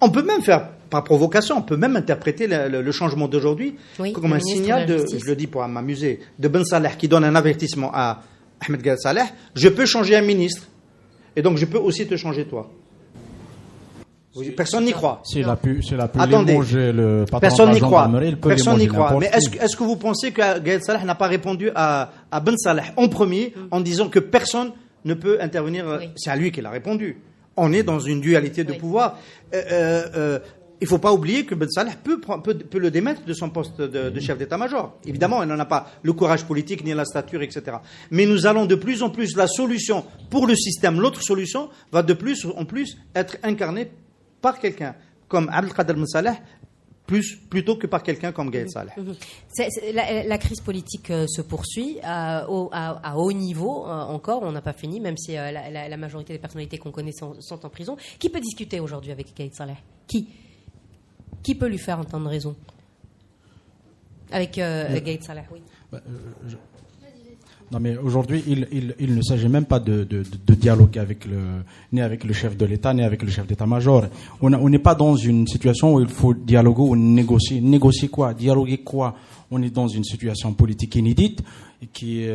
On peut même faire, par provocation, on peut même interpréter le changement d'aujourd'hui comme un signal je le dis pour m'amuser, de Ben Salah qui donne un avertissement à Ahmed Gaïd Salah, je peux changer un ministre, et donc je peux aussi te changer toi. Personne n'y croit. S'il a pu Attendez, le patron personne de la n'y croit. gendarmerie, il peut Personne n'y limoger croit. Mais n'importe qui. est-ce que vous pensez que Gaïd Salah n'a pas répondu à Ben Salah en premier en disant que personne ne peut intervenir? C'est à lui qu'il a répondu. On est dans une dualité de pouvoir. Il ne faut pas oublier que Ben Salah peut le démettre de son poste de chef d'état-major. Évidemment, il n'en a pas le courage politique, ni la stature, etc. Mais nous allons de plus en plus, la solution pour le système, l'autre solution, va de plus en plus être incarnée par quelqu'un comme Abdelkader Ben Salah, plutôt que par quelqu'un comme Gaïd Salah. La crise politique se poursuit à haut niveau encore, on n'a pas fini, même si la majorité des personnalités qu'on connaît sont en prison. Qui peut discuter aujourd'hui avec Gaïd Salah? Qui peut lui faire entendre raison avec Gaïd Salah? Oui. Non, mais aujourd'hui, il ne s'agit même pas de dialoguer ni avec le chef de l'État, ni avec le chef d'état-major. On n'est pas dans une situation où il faut dialoguer ou négocier. Négocier quoi? Dialoguer quoi? On est dans une situation politique inédite qui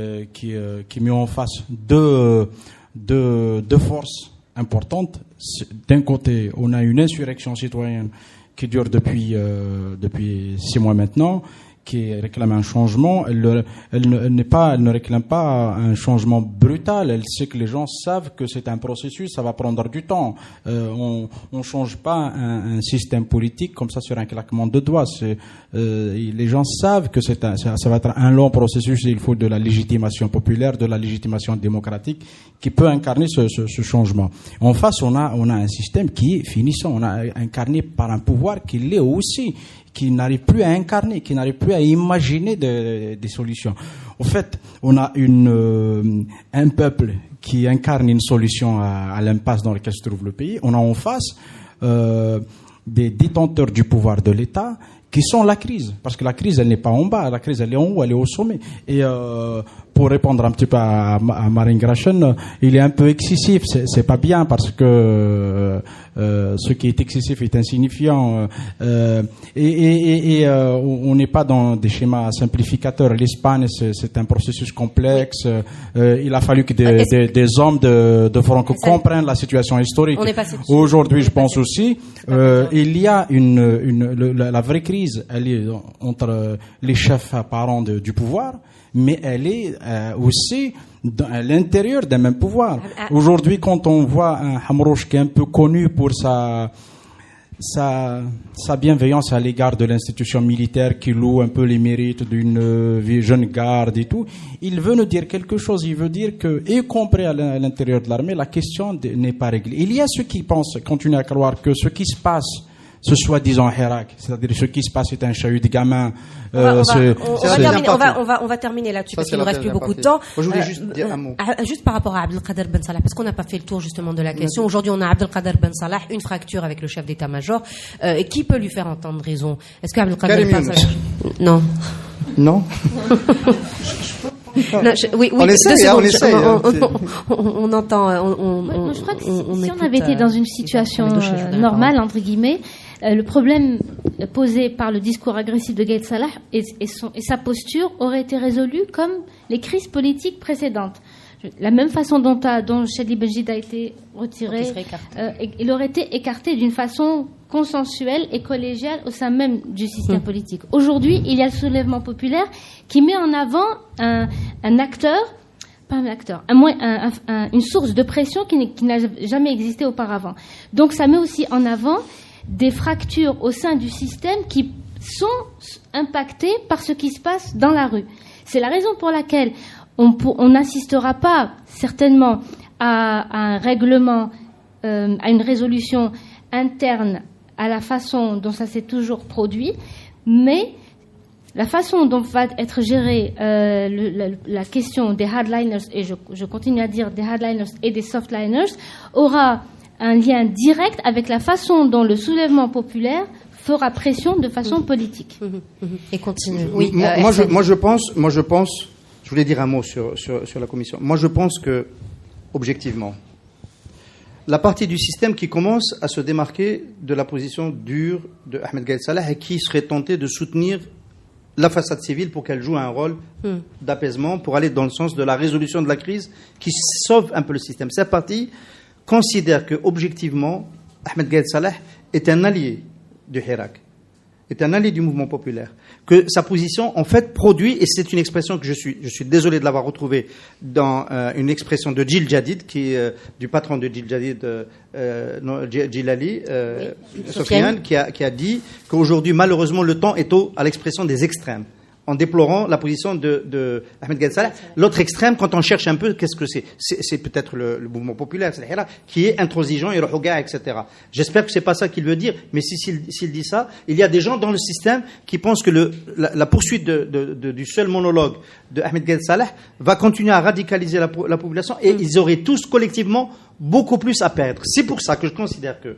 met en face deux forces importantes. D'un côté, on a une insurrection citoyenne qui dure depuis 6 mois maintenant, qui réclame un changement. Elle ne réclame pas un changement brutal. Elle sait que les gens savent que c'est un processus, ça va prendre du temps. On change pas un système politique comme ça sur un claquement de doigts. Les gens savent que ça va être un long processus. Il faut de la légitimation populaire, de la légitimation démocratique qui peut incarner ce changement. En face, on a un système qui est finissant. On a incarné par un pouvoir qui l'est aussi, qui n'arrive plus à incarner, qui n'arrive plus à imaginer des solutions. En fait, on a un peuple qui incarne une solution à l'impasse dans laquelle se trouve le pays. On a en face des détenteurs du pouvoir de l'État qui sont la crise. Parce que la crise, elle n'est pas en bas, la crise, elle est en haut, elle est au sommet. Et pour répondre un petit peu à Marine Grachen, il est un peu excessif. C'est pas bien parce que ce qui est excessif est insignifiant. On n'est pas dans des schémas simplificateurs. L'Espagne, c'est un processus complexe. Il a fallu que des hommes de Franco comprennent la situation historique. Aujourd'hui, je pense aussi, il y a la vraie crise, elle est entre les chefs apparents du pouvoir, mais elle est aussi à l'intérieur d'un même pouvoir. Aujourd'hui, quand on voit un Hamrouche qui est un peu connu pour sa bienveillance à l'égard de l'institution militaire, qui loue un peu les mérites d'une jeune garde et tout, il veut nous dire quelque chose. Il veut dire que, y compris à l'intérieur de l'armée, la question n'est pas réglée. Il y a ceux qui pensent, continuent à croire que ce qui se passe ce soi-disant Hirak, c'est-à-dire ce qui se passe est un chahut de gamins. On va terminer là-dessus parce qu'il ne nous reste plus beaucoup de temps. Moi, je voulais juste dire un mot. Juste par rapport à Abdelkader Ben Salah, parce qu'on n'a pas fait le tour justement de la question. Aujourd'hui, on a Abdelkader Ben Salah, une fracture avec le chef d'état-major. Et qui peut lui faire entendre raison? Est-ce que Abdelkader Ben Salah... Non. Non. Oui, on essaie, on entend. Moi, je crois que si on avait été dans une situation normale, entre guillemets, le problème posé par le discours agressif de Gaïd Salah et sa posture aurait été résolu comme les crises politiques précédentes. La même façon dont Chadli Benjid a été retiré, il aurait été écarté d'une façon consensuelle et collégiale au sein même du système politique. Aujourd'hui, il y a le soulèvement populaire qui met en avant une source de pression qui n'a jamais existé auparavant. Donc ça met aussi en avant des fractures au sein du système qui sont impactées par ce qui se passe dans la rue. C'est la raison pour laquelle on n'assistera pas certainement à un règlement, à une résolution interne à la façon dont ça s'est toujours produit, mais la façon dont va être gérée la question des hardliners, et je continue à dire des hardliners et des softliners, aura un lien direct avec la façon dont le soulèvement populaire fera pression de façon politique. Et continue. Oui. Moi, je pense. Je voulais dire un mot sur la commission. Moi, je pense que, objectivement, la partie du système qui commence à se démarquer de la position dure de Ahmed Gaïd Salah et qui serait tenté de soutenir la façade civile pour qu'elle joue un rôle d'apaisement, pour aller dans le sens de la résolution de la crise qui sauve un peu le système. Cette partie considère que, objectivement, Ahmed Gaïd Salah est un allié du Hirak, est un allié du mouvement populaire, que sa position, en fait, produit, et c'est une expression que je suis désolé de l'avoir retrouvée dans une expression de Djil Jadid, qui est du patron de Djil Jadid, Djilali, Sofiane, qui a dit qu'aujourd'hui, malheureusement, le temps est à l'expression des extrêmes, en déplorant la position de Ahmed Gaïd Salah. L'autre extrême, quand on cherche un peu, qu'est-ce que c'est? C'est peut-être le mouvement populaire, c'est le qui est intransigeant, et etc. J'espère que c'est pas ça qu'il veut dire, mais s'il dit ça, il y a des gens dans le système qui pensent que la poursuite du seul monologue de Ahmed Gaïd Salah va continuer à radicaliser la population, et ils auraient tous collectivement beaucoup plus à perdre. C'est pour ça que je considère que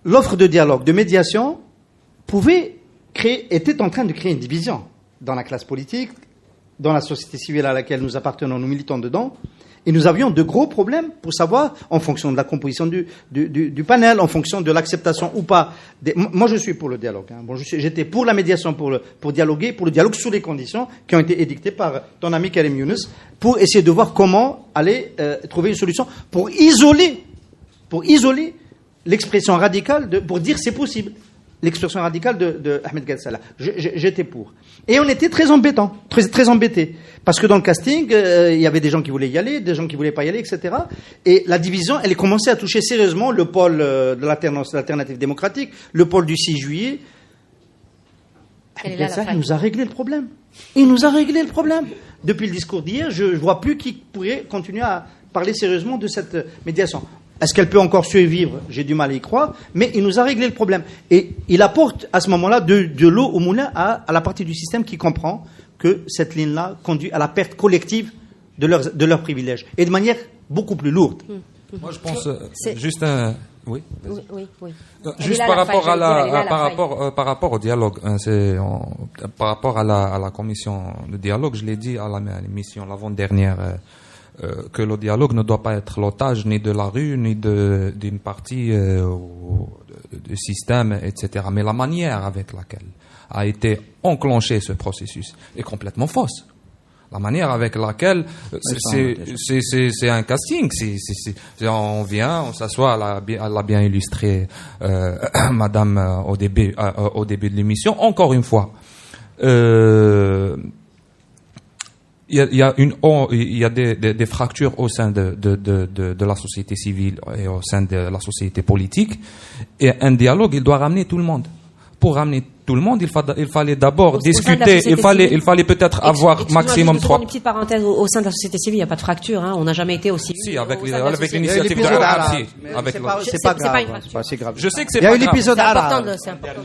l'offre de dialogue, de médiation, était en train de créer une division dans la classe politique, dans la société civile à laquelle nous appartenons, nous militons dedans, et nous avions de gros problèmes pour savoir, en fonction de la composition du panel, en fonction de l'acceptation ou pas. Moi, je suis pour le dialogue. J'étais pour la médiation, pour dialoguer, pour le dialogue sous les conditions qui ont été édictées par ton ami Karim Younes, pour essayer de voir comment aller trouver une solution pour isoler l'expression radicale, pour dire c'est possible. L'expression radicale de Ahmed Gaïd Salah. J'étais pour. Et on était très embêtants, très embêtés. Parce que dans le casting, il y avait des gens qui voulaient y aller, des gens qui voulaient pas y aller, etc. Et la division, elle est commencée à toucher sérieusement le pôle de l'alternative démocratique, le pôle du 6 juillet. Ahmed Gaïd Salah nous a réglé le problème. Il nous a réglé le problème. Depuis le discours d'hier, je vois plus qui pourrait continuer à parler sérieusement de cette médiation. Est-ce qu'elle peut encore survivre? J'ai du mal à y croire, mais il nous a réglé le problème. Et il apporte à ce moment-là de l'eau au moulin à la partie du système qui comprend que cette ligne-là conduit à la perte collective de leurs privilèges, et de manière beaucoup plus lourde. Moi, je pense juste un... Oui. Juste par rapport au dialogue, par rapport à la commission de dialogue, je l'ai dit à l'émission l'avant-dernière, que le dialogue ne doit pas être l'otage ni de la rue, ni d'une partie du système, etc. Mais la manière avec laquelle a été enclenché ce processus est complètement fausse. La manière avec laquelle c'est un casting, on vient, on s'assoit, elle l'a bien illustré Madame au début de l'émission. Encore une fois, il y a des fractures au sein de la société civile et au sein de la société politique, et un dialogue, il doit ramener tout le monde. Pour ramener tout le monde, il fallait d'abord discuter. Il fallait peut-être avoir maximum 3. Une petite parenthèse au sein de la société civile, il n'y a pas de fracture. Hein. On n'a jamais été aussi. Si, avec l'initiative de Arab. C'est pas grave. Je sais que c'est Il pas grave. y a eu l'épisode arabe.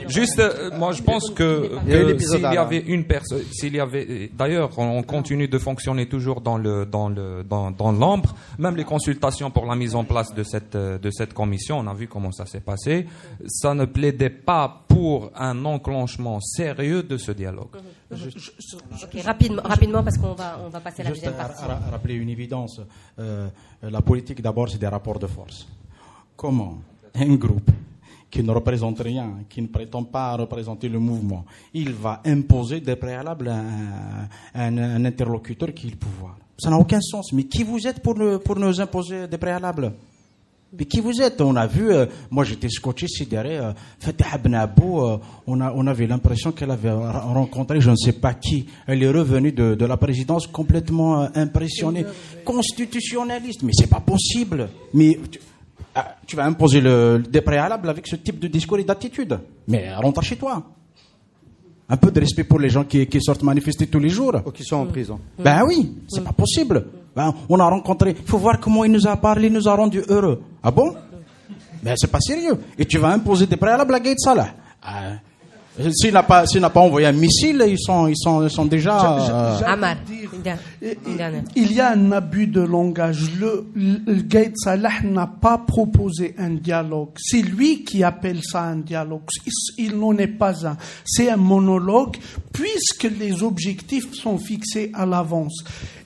Juste, moi, je pense que s'il y avait une personne, d'ailleurs, on continue de fonctionner toujours dans l'ombre. Même les consultations pour la mise en place de cette commission, on a vu comment ça s'est passé. Ça ne plaidait pas pour un enclenchement sérieux de ce dialogue. Okay, rapidement, parce qu'on va passer à la deuxième partie. Rappeler une évidence. La politique, d'abord, c'est des rapports de force. Comment un groupe qui ne représente rien, qui ne prétend pas représenter le mouvement, il va imposer des préalables à un interlocuteur qui est le pouvoir? Ça n'a aucun sens. Mais qui vous êtes pour nous imposer des préalables? Mais qui vous êtes? On a vu, moi j'étais scotché, sidéré, Fatah Benabou, on avait l'impression qu'elle avait rencontré je ne sais pas qui. Elle est revenue de la présidence complètement impressionnée. Constitutionnaliste, mais c'est pas possible. Mais tu vas imposer des préalables avec ce type de discours et d'attitude. Mais rentre chez toi. Un peu de respect pour les gens qui sortent manifester tous les jours. Ou qui sont en prison. Ben oui, c'est pas possible. Ben, on a rencontré, il faut voir comment il nous a parlé, il nous a rendu heureux. Ah bon? Ben c'est pas sérieux. Et tu vas imposer des préalables à Gaïd Salah. S'il n'a pas envoyé un missile, ils sont déjà. Amar. Il y a un abus de langage. Le Gaïd Salah n'a pas proposé un dialogue. C'est lui qui appelle ça un dialogue. Il n'en est pas un. C'est un monologue, puisque les objectifs sont fixés à l'avance.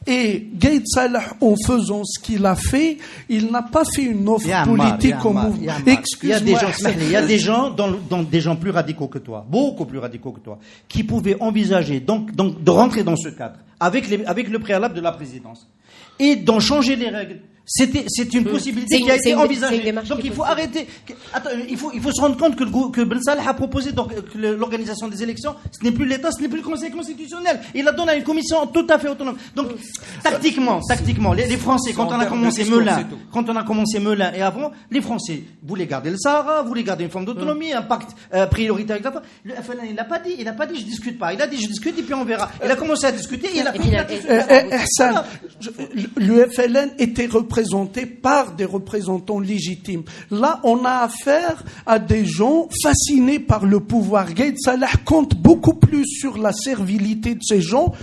Et Gaïd Salah, en faisant ce qu'il a fait, il n'a pas fait une offre politique au mouvement. Excuse-moi. Il y a des gens, des gens plus radicaux que toi, beaucoup plus radicaux que toi, qui pouvaient envisager donc de rentrer dans ce cadre avec le préalable de la présidence et d'en changer les règles. C'est une possibilité qui a été envisagée. Donc il faut arrêter. Attends, il faut se rendre compte que Ben Salah a proposé que l'organisation des élections, ce n'est plus l'État, ce n'est plus le Conseil constitutionnel. Il la donne à une commission tout à fait autonome. Donc tactiquement, les Français, quand on a commencé Melun et avant, les Français voulaient garder le Sahara, voulaient garder une forme d'autonomie, un pacte prioritaire avec la France. Le FLN, il n'a pas dit je discute pas. Il a dit je discute et puis on verra. Il a commencé à discuter et il a pris le FLN était représenté par des représentants légitimes. Là, on a affaire à des gens fascinés par le pouvoir. Gaïd Salah compte beaucoup plus sur la servilité de ces gens.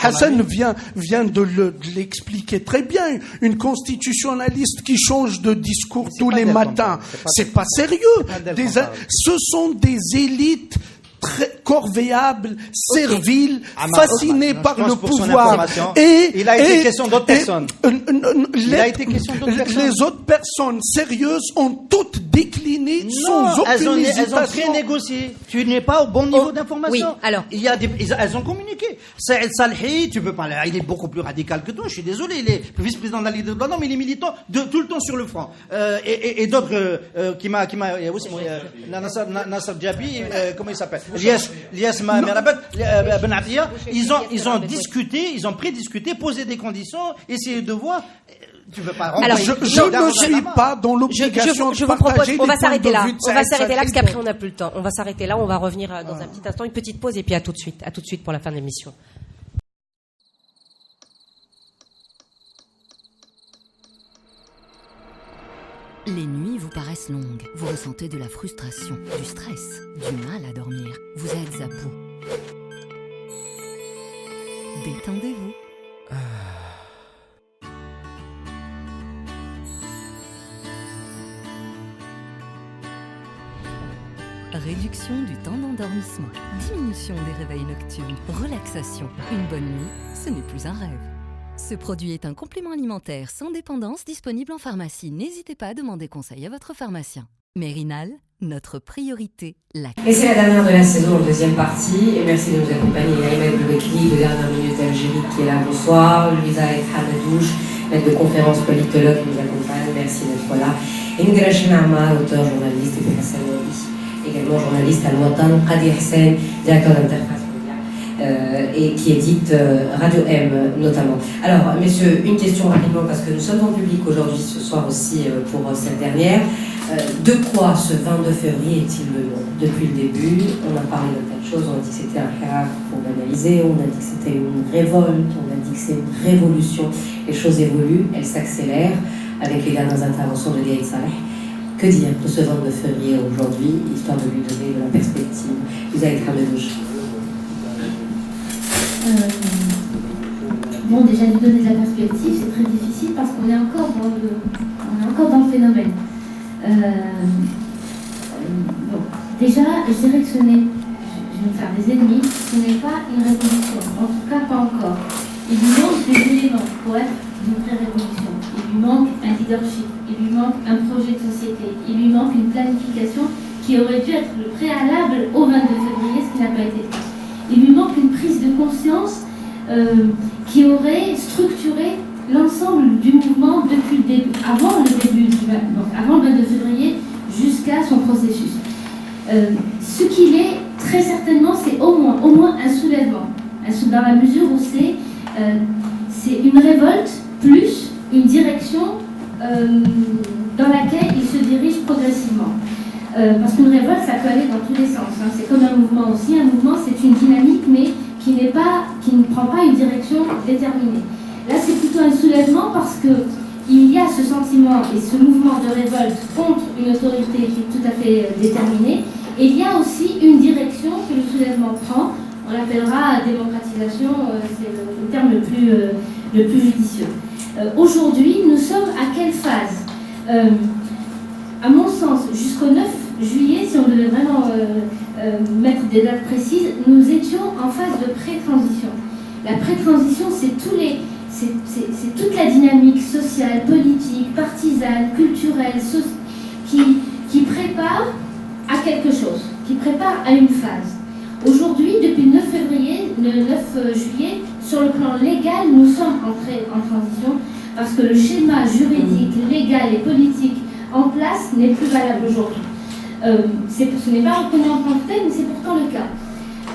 Hassan vient de l'expliquer très bien. Une constitutionnaliste qui change de discours tous les matins, c'est pas sérieux. Ce sont des élites très corvéables, serviles, fascinés par le pouvoir. Et il a été question d'autres personnes. Les autres personnes sérieuses ont toutes décliné sans aucune hésitation. Elles ont très négocié. Tu n'es pas au bon niveau d'information. Oui, alors. Elles ont communiqué. Saïd Salhi, tu peux pas, il est beaucoup plus radical que toi, je suis désolé, il est vice-président de la Ligue de droits de l'homme, il est militant tout le temps sur le front. Et d'autres, il y a aussi, Nasser Djabi, comment il s'appelle? Lias Merabat, Ben Atia, ils ont discuté, ils ont prédiscuté, posé des conditions, essayé de voir. Tu veux pas alors, je ne suis pas dans l'obligation de partager. On va s'arrêter là. On va s'arrêter là parce qu'après on n'a plus le temps. On va s'arrêter là. On va revenir dans un petit instant, une petite pause et puis à tout de suite. À tout de suite pour la fin de l'émission. Les nuits vous paraissent longues, vous ressentez de la frustration, du stress, du mal à dormir, vous êtes à bout. Détendez-vous. Réduction du temps d'endormissement, diminution des réveils nocturnes, relaxation. Une bonne nuit, ce n'est plus un rêve. Ce produit est un complément alimentaire sans dépendance disponible en pharmacie. N'hésitez pas à demander conseil à votre pharmacien. Mérinal, notre priorité, la... Et c'est la dernière de la saison, deuxième partie. Et merci de nous accompagner. Ahmed Boubekli, de Dernière Minute d'Algérie, qui est là. Bonsoir. Louisa Hamedouche, maître de conférence politologue, qui nous accompagne. Merci d'être là. Et Ndira Chimama, auteur, journaliste, et Hassan Wabi, également journaliste à Al-Watan, Qadi Hussein, directeur d'interface mondiale, et qui édite Radio M notamment. Alors, messieurs, une question rapidement, parce que nous sommes en public aujourd'hui, ce soir aussi, pour cette dernière. De quoi ce 22 février est-il le nom? Depuis le début, on a parlé de tas de choses, on a dit que c'était un hirak pour banaliser, on a dit que c'était une révolte, on a dit que c'est une révolution. Les choses évoluent, elles s'accélèrent avec les dernières interventions de Gaïd Saleh. Que dire de ce 22 février aujourd'hui, histoire de lui donner de la perspective? Vous avez été de gauche. Bon, déjà lui donner de la perspective, c'est très difficile parce qu'on est encore dans le phénomène. Bon, déjà, je dirais que je vais me faire des ennemis, ce n'est pas une révolution, en tout cas pas encore. Il lui manque des éléments pour être une vraie révolution. Il lui manque un leadership, il lui manque un projet de société, il lui manque une planification qui aurait dû être le préalable au 22 février, ce qui n'a pas été le cas. Il lui manque une prise de conscience qui aurait structuré l'ensemble du mouvement depuis le début, avant le 22 février jusqu'à son processus. Ce qu'il est, très certainement, c'est au moins un soulèvement, dans la mesure où c'est une révolte plus une direction dans laquelle il se dirige progressivement. Parce qu'une révolte, ça peut aller dans tous les sens. Hein. C'est comme un mouvement aussi. Un mouvement, c'est une dynamique, mais qui ne prend pas une direction déterminée. Là, c'est plutôt un soulèvement parce qu'il y a ce sentiment et ce mouvement de révolte contre une autorité qui est tout à fait déterminée. Et il y a aussi une direction que le soulèvement prend. On l'appellera démocratisation, c'est le terme le plus judicieux. Aujourd'hui, nous sommes à quelle phase? À mon sens, jusqu'au 9 juillet, si on devait vraiment mettre des dates précises, nous étions en phase de pré-transition. La pré-transition, c'est toute la dynamique sociale, politique, partisane, culturelle, qui prépare à quelque chose, qui prépare à une phase. Aujourd'hui, depuis le 9 juillet, sur le plan légal, nous sommes entrés en transition parce que le schéma juridique, légal et politique en place n'est plus valable aujourd'hui. Ce n'est pas reconnu en tant que tel, mais c'est pourtant le cas.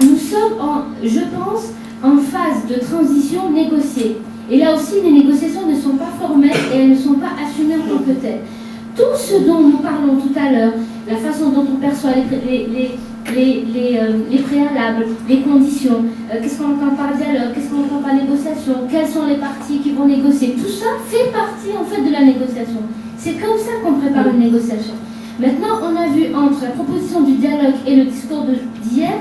Nous sommes, je pense, en phase de transition négociée. Et là aussi, les négociations ne sont pas formelles et elles ne sont pas assumées en tant que telles. Tout ce dont nous parlons tout à l'heure, la façon dont on perçoit les préalables, les conditions, qu'est-ce qu'on entend par dialogue, qu'est-ce qu'on entend par négociation, quelles sont les parties qui vont négocier, tout ça fait partie en fait de la négociation. C'est comme ça qu'on prépare une négociation. Maintenant, on a vu entre la proposition du dialogue et le discours d'hier,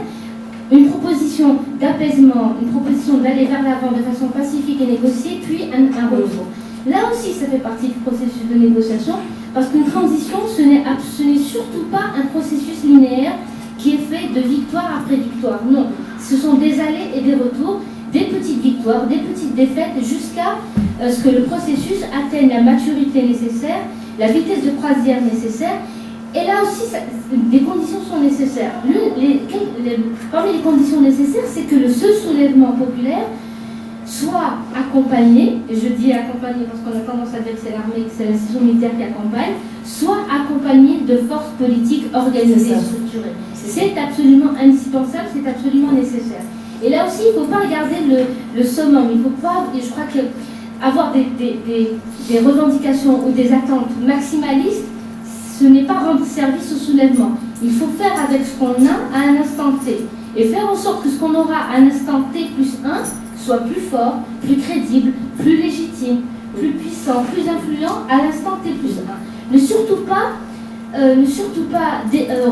une proposition d'apaisement, une proposition d'aller vers l'avant de façon pacifique et négociée, puis un retour. Là aussi, ça fait partie du processus de négociation, parce qu'une transition, ce n'est surtout pas un processus linéaire qui est fait de victoire après victoire. Non, ce sont des allées et des retours, des petites victoires, des petites défaites, jusqu'à ce que le processus atteigne la maturité nécessaire, la vitesse de croisière nécessaire. Et là aussi, des conditions sont nécessaires. Parmi les conditions nécessaires, c'est que ce soulèvement populaire soit accompagné, et je dis accompagné parce qu'on a tendance à dire que c'est l'armée, que c'est l'institution militaire qui accompagne, soit accompagné de forces politiques organisées et structurées. C'est absolument indispensable, c'est absolument nécessaire. Et là aussi, il ne faut pas regarder le summum, il ne faut pas, et je crois que avoir des revendications ou des attentes maximalistes, ce n'est pas rendre service au soulèvement. Il faut faire avec ce qu'on a à un instant T. Et faire en sorte que ce qu'on aura à un instant T plus 1 soit plus fort, plus crédible, plus légitime, plus puissant, plus influent à l'instant T plus 1. Ne surtout pas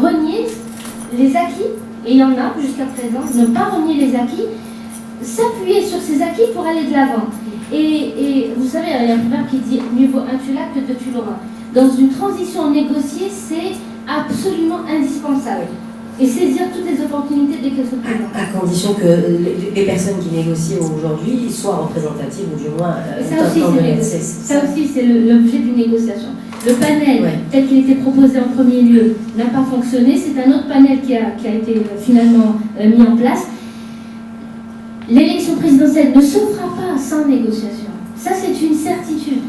renier les acquis, et il y en a jusqu'à présent, ne pas renier les acquis, s'appuyer sur ces acquis pour aller de l'avant. Et vous savez, il y a un proverbe qui dit « mieux vaut un tu l'as que deux tu l'auras ». Dans une transition négociée, c'est absolument indispensable. Et saisir toutes les opportunités dès qu'elles se présentent. À condition que les personnes qui négocient aujourd'hui soient représentatives, ou du moins ça aussi, c'est l'objet d'une négociation. Le panel, tel qu'il était proposé en premier lieu, n'a pas fonctionné. C'est un autre panel qui a été finalement mis en place. L'élection présidentielle ne se fera pas sans négociation. Ça, c'est une certitude.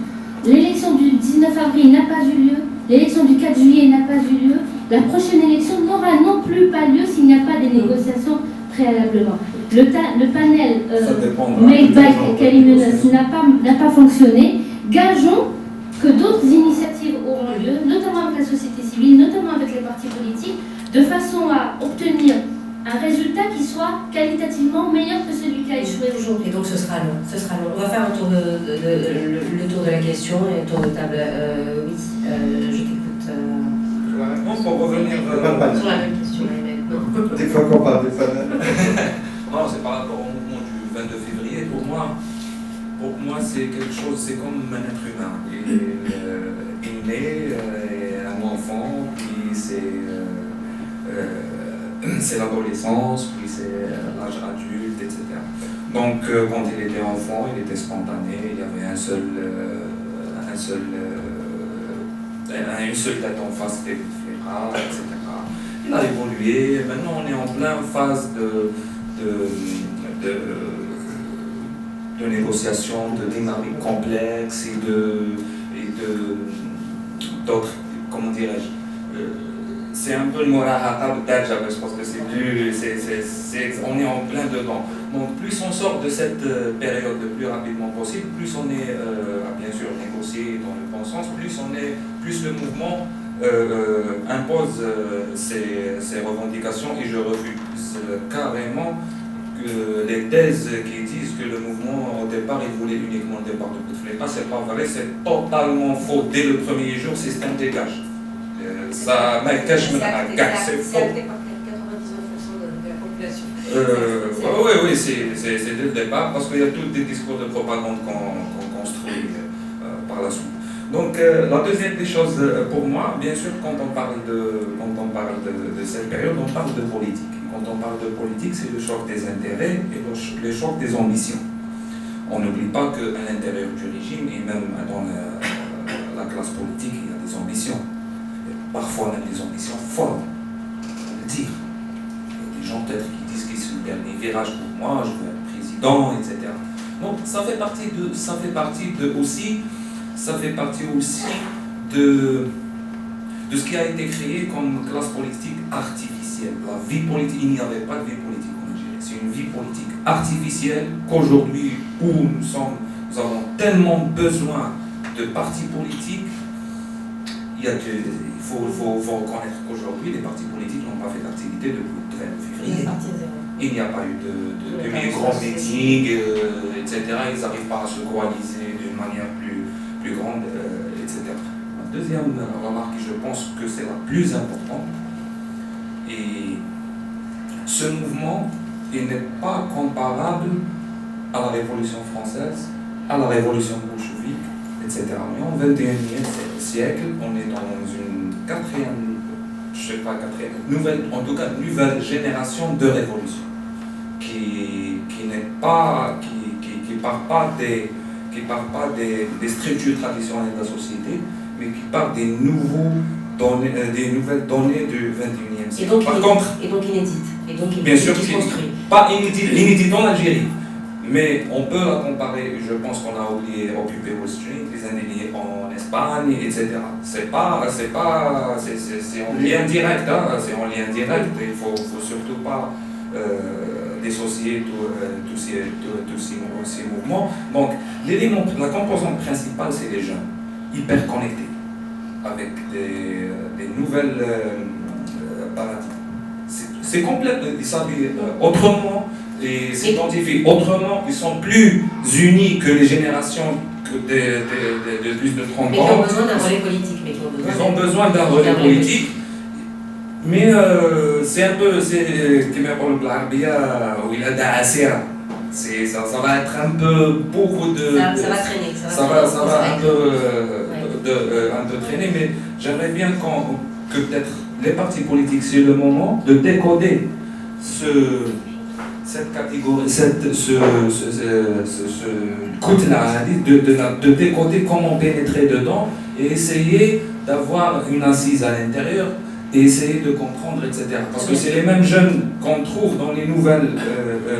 L'élection du 19 avril n'a pas eu lieu. L'élection du 4 juillet n'a pas eu lieu. La prochaine élection n'aura non plus pas lieu s'il n'y a pas des négociations préalablement. Le panel made by Karim n'a pas fonctionné. Gageons que d'autres initiatives auront lieu, notamment avec la société civile, notamment avec les partis politiques, de façon à obtenir un résultat qui soit qualitativement meilleur que celui qui a échoué aujourd'hui. Et donc ce sera long. On va faire un tour le tour de la question et un tour de table. Oui, je t'écoute. Pour revenir sur la même question. Des fois qu'on parle des panels. Non, c'est par rapport au mouvement du 22 février. Pour moi, c'est quelque chose, c'est comme un être humain. Il naît, un enfant, puis c'est l'adolescence, puis c'est l'âge adulte, etc. Donc, quand il était enfant, il était spontané, il y avait une seule tête en face, c'était Bouteflika, etc. Il a évolué. Maintenant, on est en pleine phase de négociation, de dynamique complexe et d'autres, comment dirais-je, c'est un peu le murahaka d'Adja, parce que on est en plein dedans. Donc plus on sort de cette période le plus rapidement possible, plus on est, bien sûr, négocié dans le bon sens, plus le mouvement impose ses revendications, et je refuse carrément les thèses qui disent que le mouvement au départ il voulait uniquement le départ de Bouteflika. C'est pas vrai, c'est totalement faux. Dès le premier jour, c'est un dégage. Ça m'a caché, c'est faux. C'est 99% de la population. Oui, c'est dès le départ, parce qu'il y a tous des discours de propagande qu'on construit par la suite. Donc la deuxième des choses pour moi, bien sûr, quand on parle de cette période, on parle de politique. Quand on parle de politique, c'est le choc des intérêts et le choc des ambitions. On n'oublie pas qu'à l'intérieur du régime et même dans la classe politique, il y a des ambitions. Et parfois même des ambitions folles, il faut le dire. Il y a des gens peut-être qui disent que c'est le dernier virage pour moi, je veux être président, etc. Donc ça fait partie aussi de ce qui a été créé comme classe politique artificielle. La vie politique, il n'y avait pas de vie politique en Algérie. C'est une vie politique artificielle qu'aujourd'hui, où nous avons tellement besoin de partis politiques, il faut reconnaître qu'aujourd'hui, les partis politiques n'ont pas fait d'activité depuis le 13 février. Il n'y a pas eu de grands meetings, etc. Ils n'arrivent pas à se coaliser d'une manière plus grande, etc. La deuxième remarque, je pense que c'est la plus importante, et ce mouvement, il n'est pas comparable à la Révolution française, à la Révolution bolchevique, etc. Mais en 21e siècle, on est dans une nouvelle génération de révolution qui part pas des structures traditionnelles de la société, mais qui part des nouvelles données du 21e siècle. Et donc inédite. Bien sûr, pas inédite en Algérie. Mais on peut la comparer, je pense qu'on a oublié Occupy Wall Street, les indignés en Espagne, etc. C'est en lien direct, c'est en lien direct. Il ne faut surtout pas dissocier tous ces mouvements. Donc, la composante principale, c'est les jeunes, hyper connectés, avec des nouvelles paradigmes. C'est complète, ils s'habillent autrement. Et s'identifient autrement, ils sont plus unis que les générations de plus de 30 ans. Mais qui ont besoin d'un relais politique. Ils ont besoin d'un relais politique. Mais c'est un peu, comme on le l'Arabia, où il a d'Assira. Ça va être un peu beaucoup de. Ça va traîner. Ça va un peu traîner, mais j'aimerais bien que peut-être les partis politiques, c'est le moment de décoder cette catégorie, ce coup-là, de décoder comment pénétrer dedans et essayer d'avoir une assise à l'intérieur et essayer de comprendre, etc. Parce que c'est les mêmes jeunes qu'on trouve dans les nouvelles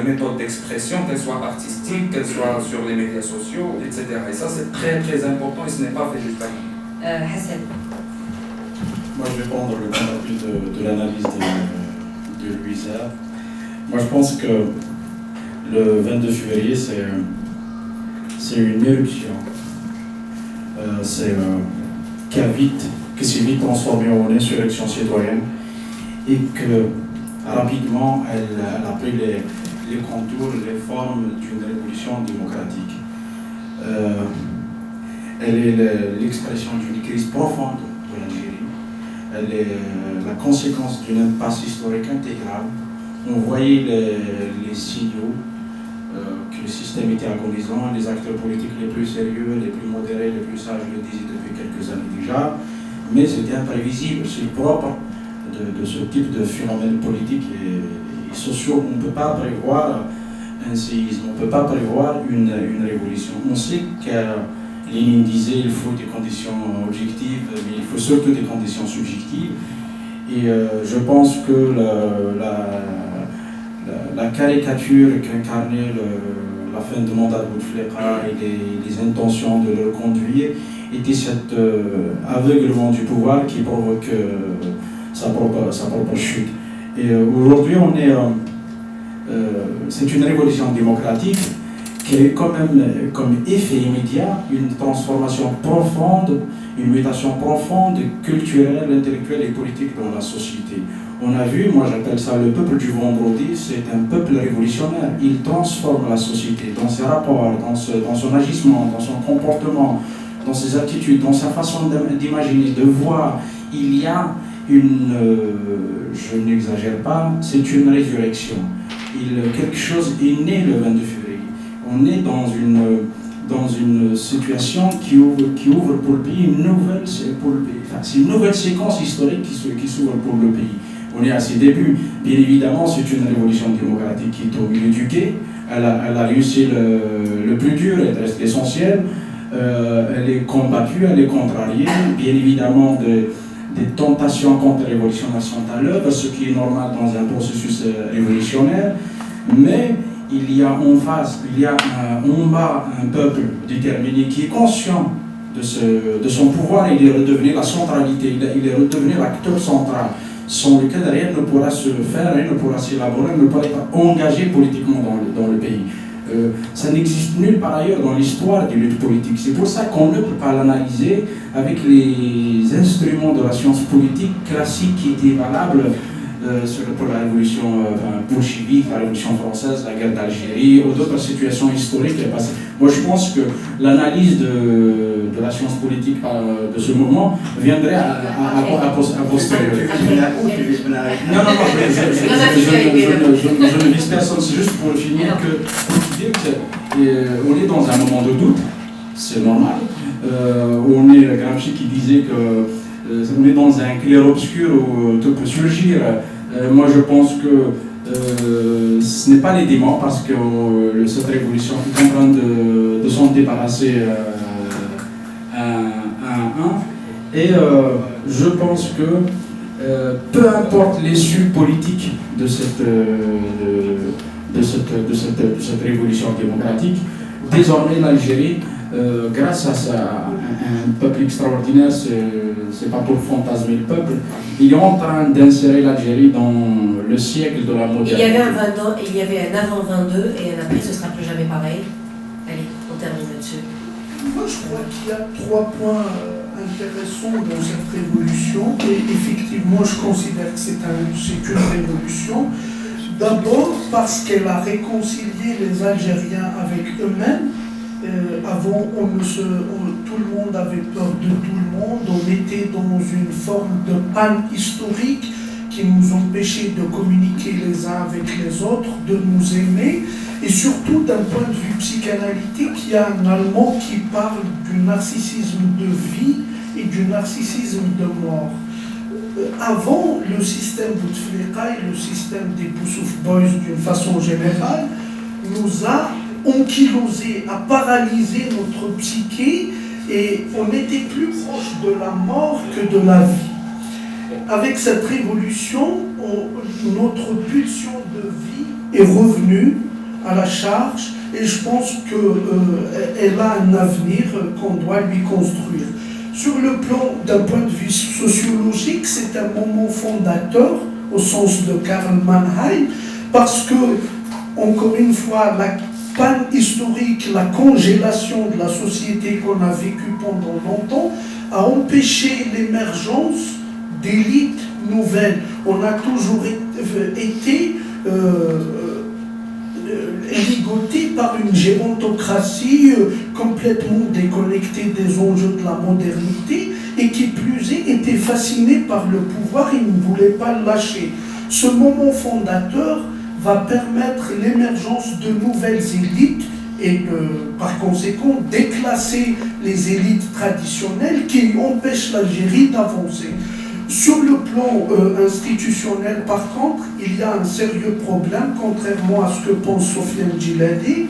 méthodes d'expression, qu'elles soient artistiques, qu'elles soient sur les médias sociaux, etc. Et ça, c'est très très important et ce n'est pas fait juste avant. Hassan. Moi, je vais prendre le point de l'analyse de Louisa. Moi, je pense que le 22 février, c'est une éruption. C'est qui s'est vite transformée en insurrection citoyenne et que rapidement elle a pris les contours, les formes d'une révolution démocratique. Elle est l'expression d'une crise profonde de l'Algérie. Elle est la conséquence d'une impasse historique intégrale. On voyait les signaux que le système était agonisant, les acteurs politiques les plus sérieux, les plus modérés, les plus sages le disaient depuis quelques années déjà, mais c'était imprévisible, c'est le propre de ce type de phénomènes politiques et sociaux. On ne peut pas prévoir un séisme, on ne peut pas prévoir une révolution. On sait que Lénine disait qu'il faut des conditions objectives, mais il faut surtout des conditions subjectives. Et je pense que la caricature qu'incarnait la fin de mandat de Bouteflika et les intentions de le reconduire était cet aveuglement du pouvoir qui provoque sa propre chute. Et aujourd'hui, c'est une révolution démocratique qui a eu quand même comme effet immédiat une transformation profonde, une mutation profonde, culturelle, intellectuelle et politique dans la société. On a vu, moi j'appelle ça le peuple du vendredi, c'est un peuple révolutionnaire. Il transforme la société dans ses rapports, dans son agissement, dans son comportement, dans ses attitudes, dans sa façon d'imaginer, de voir. Il y a je n'exagère pas, c'est une résurrection. Quelque chose est né le 22 février. On est dans une situation qui ouvre pour le pays c'est une nouvelle séquence historique qui s'ouvre pour le pays. On est à ses débuts. Bien évidemment, c'est une révolution démocratique qui est au milieu du gué. Elle a réussi le plus dur, elle reste essentielle. Elle est combattue, elle est contrariée. Bien évidemment, des tentations contre-révolutionnaires sont à l'œuvre, ce qui est normal dans un processus révolutionnaire. Mais il y a en face, en bas, un peuple déterminé qui est conscient de son pouvoir. Il est redevenu la centralité, il est redevenu l'acteur central, sans lequel rien ne pourra se faire, rien ne pourra s'élaborer, ne pourra être engagé politiquement dans le pays. Ça n'existe nulle part ailleurs dans l'histoire des luttes politiques. C'est pour ça qu'on ne peut pas l'analyser avec les instruments de la science politique classique qui étaient valables pour la révolution bolchevique, la révolution française, la guerre d'Algérie ou d'autres situations historiques qui sont passées. Moi je pense que l'analyse de la science politique de ce moment viendrait à posteriori. Non, je ne vise personne, c'est juste pour finir qu'on est dans un moment de doute, c'est normal. On est Gramsci qui disait que on est dans un clair-obscur où tout peut surgir. Moi je pense que ce n'est pas les démons parce que cette révolution est en train de s'en débarrasser un à un. Et je pense que peu importe l'issue politique de cette révolution démocratique, désormais l'Algérie, grâce à un peuple extraordinaire, c'est pas pour fantasmer le peuple, il est en train d'insérer l'Algérie dans le siècle de la modernité. Il y avait un avant 22 et un après, ce sera plus jamais pareil. Allez, on termine là-dessus. Moi, je crois qu'il y a 3 points intéressants dans cette révolution, et effectivement, je considère que c'est une révolution. D'abord parce qu'elle a réconcilié les Algériens avec eux-mêmes. Avant, tout le monde avait peur de tout le monde, on était dans une forme de panne historique qui nous empêchait de communiquer les uns avec les autres, de nous aimer, et surtout d'un point de vue psychanalytique, il y a un Allemand qui parle du narcissisme de vie et du narcissisme de mort. Avant, le système Bouteflika et le système des Boussouf Boys d'une façon générale nous a ankylosé, a paralysé notre psyché, et on était plus proche de la mort que de la vie. Avec cette révolution, notre pulsion de vie est revenue à la charge, et je pense qu'elle a un avenir qu'on doit lui construire. Sur le plan d'un point de vue sociologique, c'est un moment fondateur au sens de Karl Mannheim, parce que, encore une fois, la panne historique, la congélation de la société qu'on a vécue pendant longtemps, à empêcher l'émergence d'élites nouvelles. On a toujours été ligoté par une gérontocratie complètement déconnectée des enjeux de la modernité et qui plus est était fasciné par le pouvoir et ne voulait pas le lâcher. Ce moment fondateur va permettre l'émergence de nouvelles élites et par conséquent déclasser les élites traditionnelles qui empêchent l'Algérie d'avancer. Sur le plan institutionnel, par contre, il y a un sérieux problème, contrairement à ce que pense Sofiane Djilali.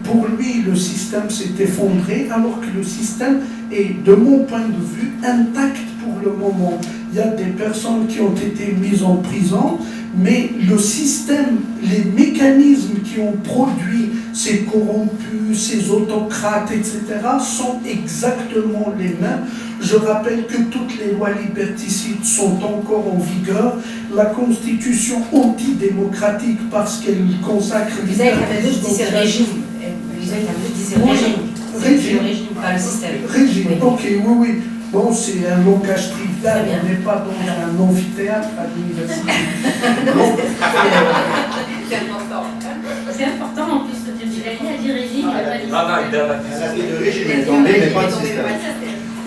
Pour lui, le système s'est effondré, alors que le système est, de mon point de vue, intact pour le moment. Il y a des personnes qui ont été mises en prison, mais le système, les mécanismes qui ont produit ces corrompus, ces autocrates, etc., sont exactement les mêmes. Je rappelle que toutes les lois liberticides sont encore en vigueur. La constitution antidémocratique, parce qu'elle consacre... Vous avez dit c'est le régime. Vous avez dit c'est le régime. C'est le régime, pas le système. Régime, oui. Ok, oui. Bon, c'est un langage trivial, on n'est pas dans un amphithéâtre à l'université. C'est important. C'est important en plus. Il a dit régime, il a dit régime, mais pas de système.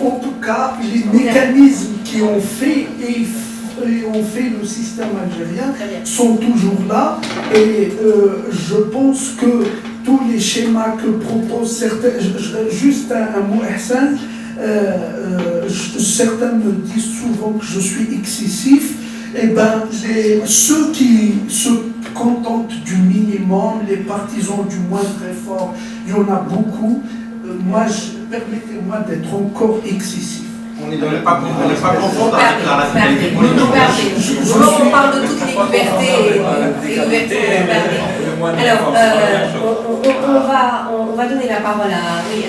En tout cas, les mécanismes qui ont fait le système algérien sont toujours là et je pense que tous les schémas que proposent certains, juste un mot Hassan, certains me disent souvent que je suis excessif. Eh ben, ceux qui se contentent du minimum, les partisans du moindre effort, il y en a beaucoup. Permettez-moi d'être encore excessif. On n'est pas confondre avec la rationalité politique. On parle de toutes les libertés. Alors, on va donner la parole à... Oui,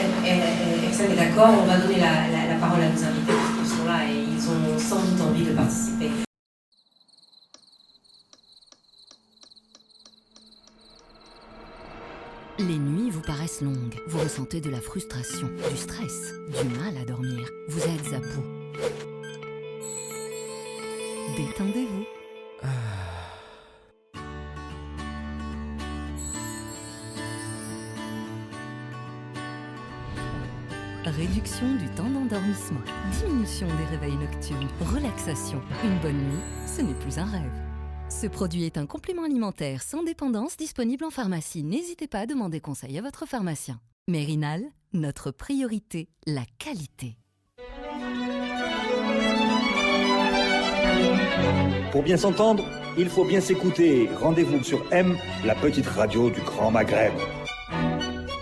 Exane est d'accord, on va donner la parole à nos invités parce qu'ils sont là et ils ont sans doute envie de participer. Les nuits vous paraissent longues, vous ressentez de la frustration, du stress, du mal à dormir, vous êtes à bout. Détendez-vous. Réduction du temps d'endormissement, diminution des réveils nocturnes, relaxation. Une bonne nuit, ce n'est plus un rêve. Ce produit est un complément alimentaire sans dépendance disponible en pharmacie. N'hésitez pas à demander conseil à votre pharmacien. Mérinal, notre priorité, la qualité. Pour bien s'entendre, il faut bien s'écouter. Rendez-vous sur M, la petite radio du Grand Maghreb.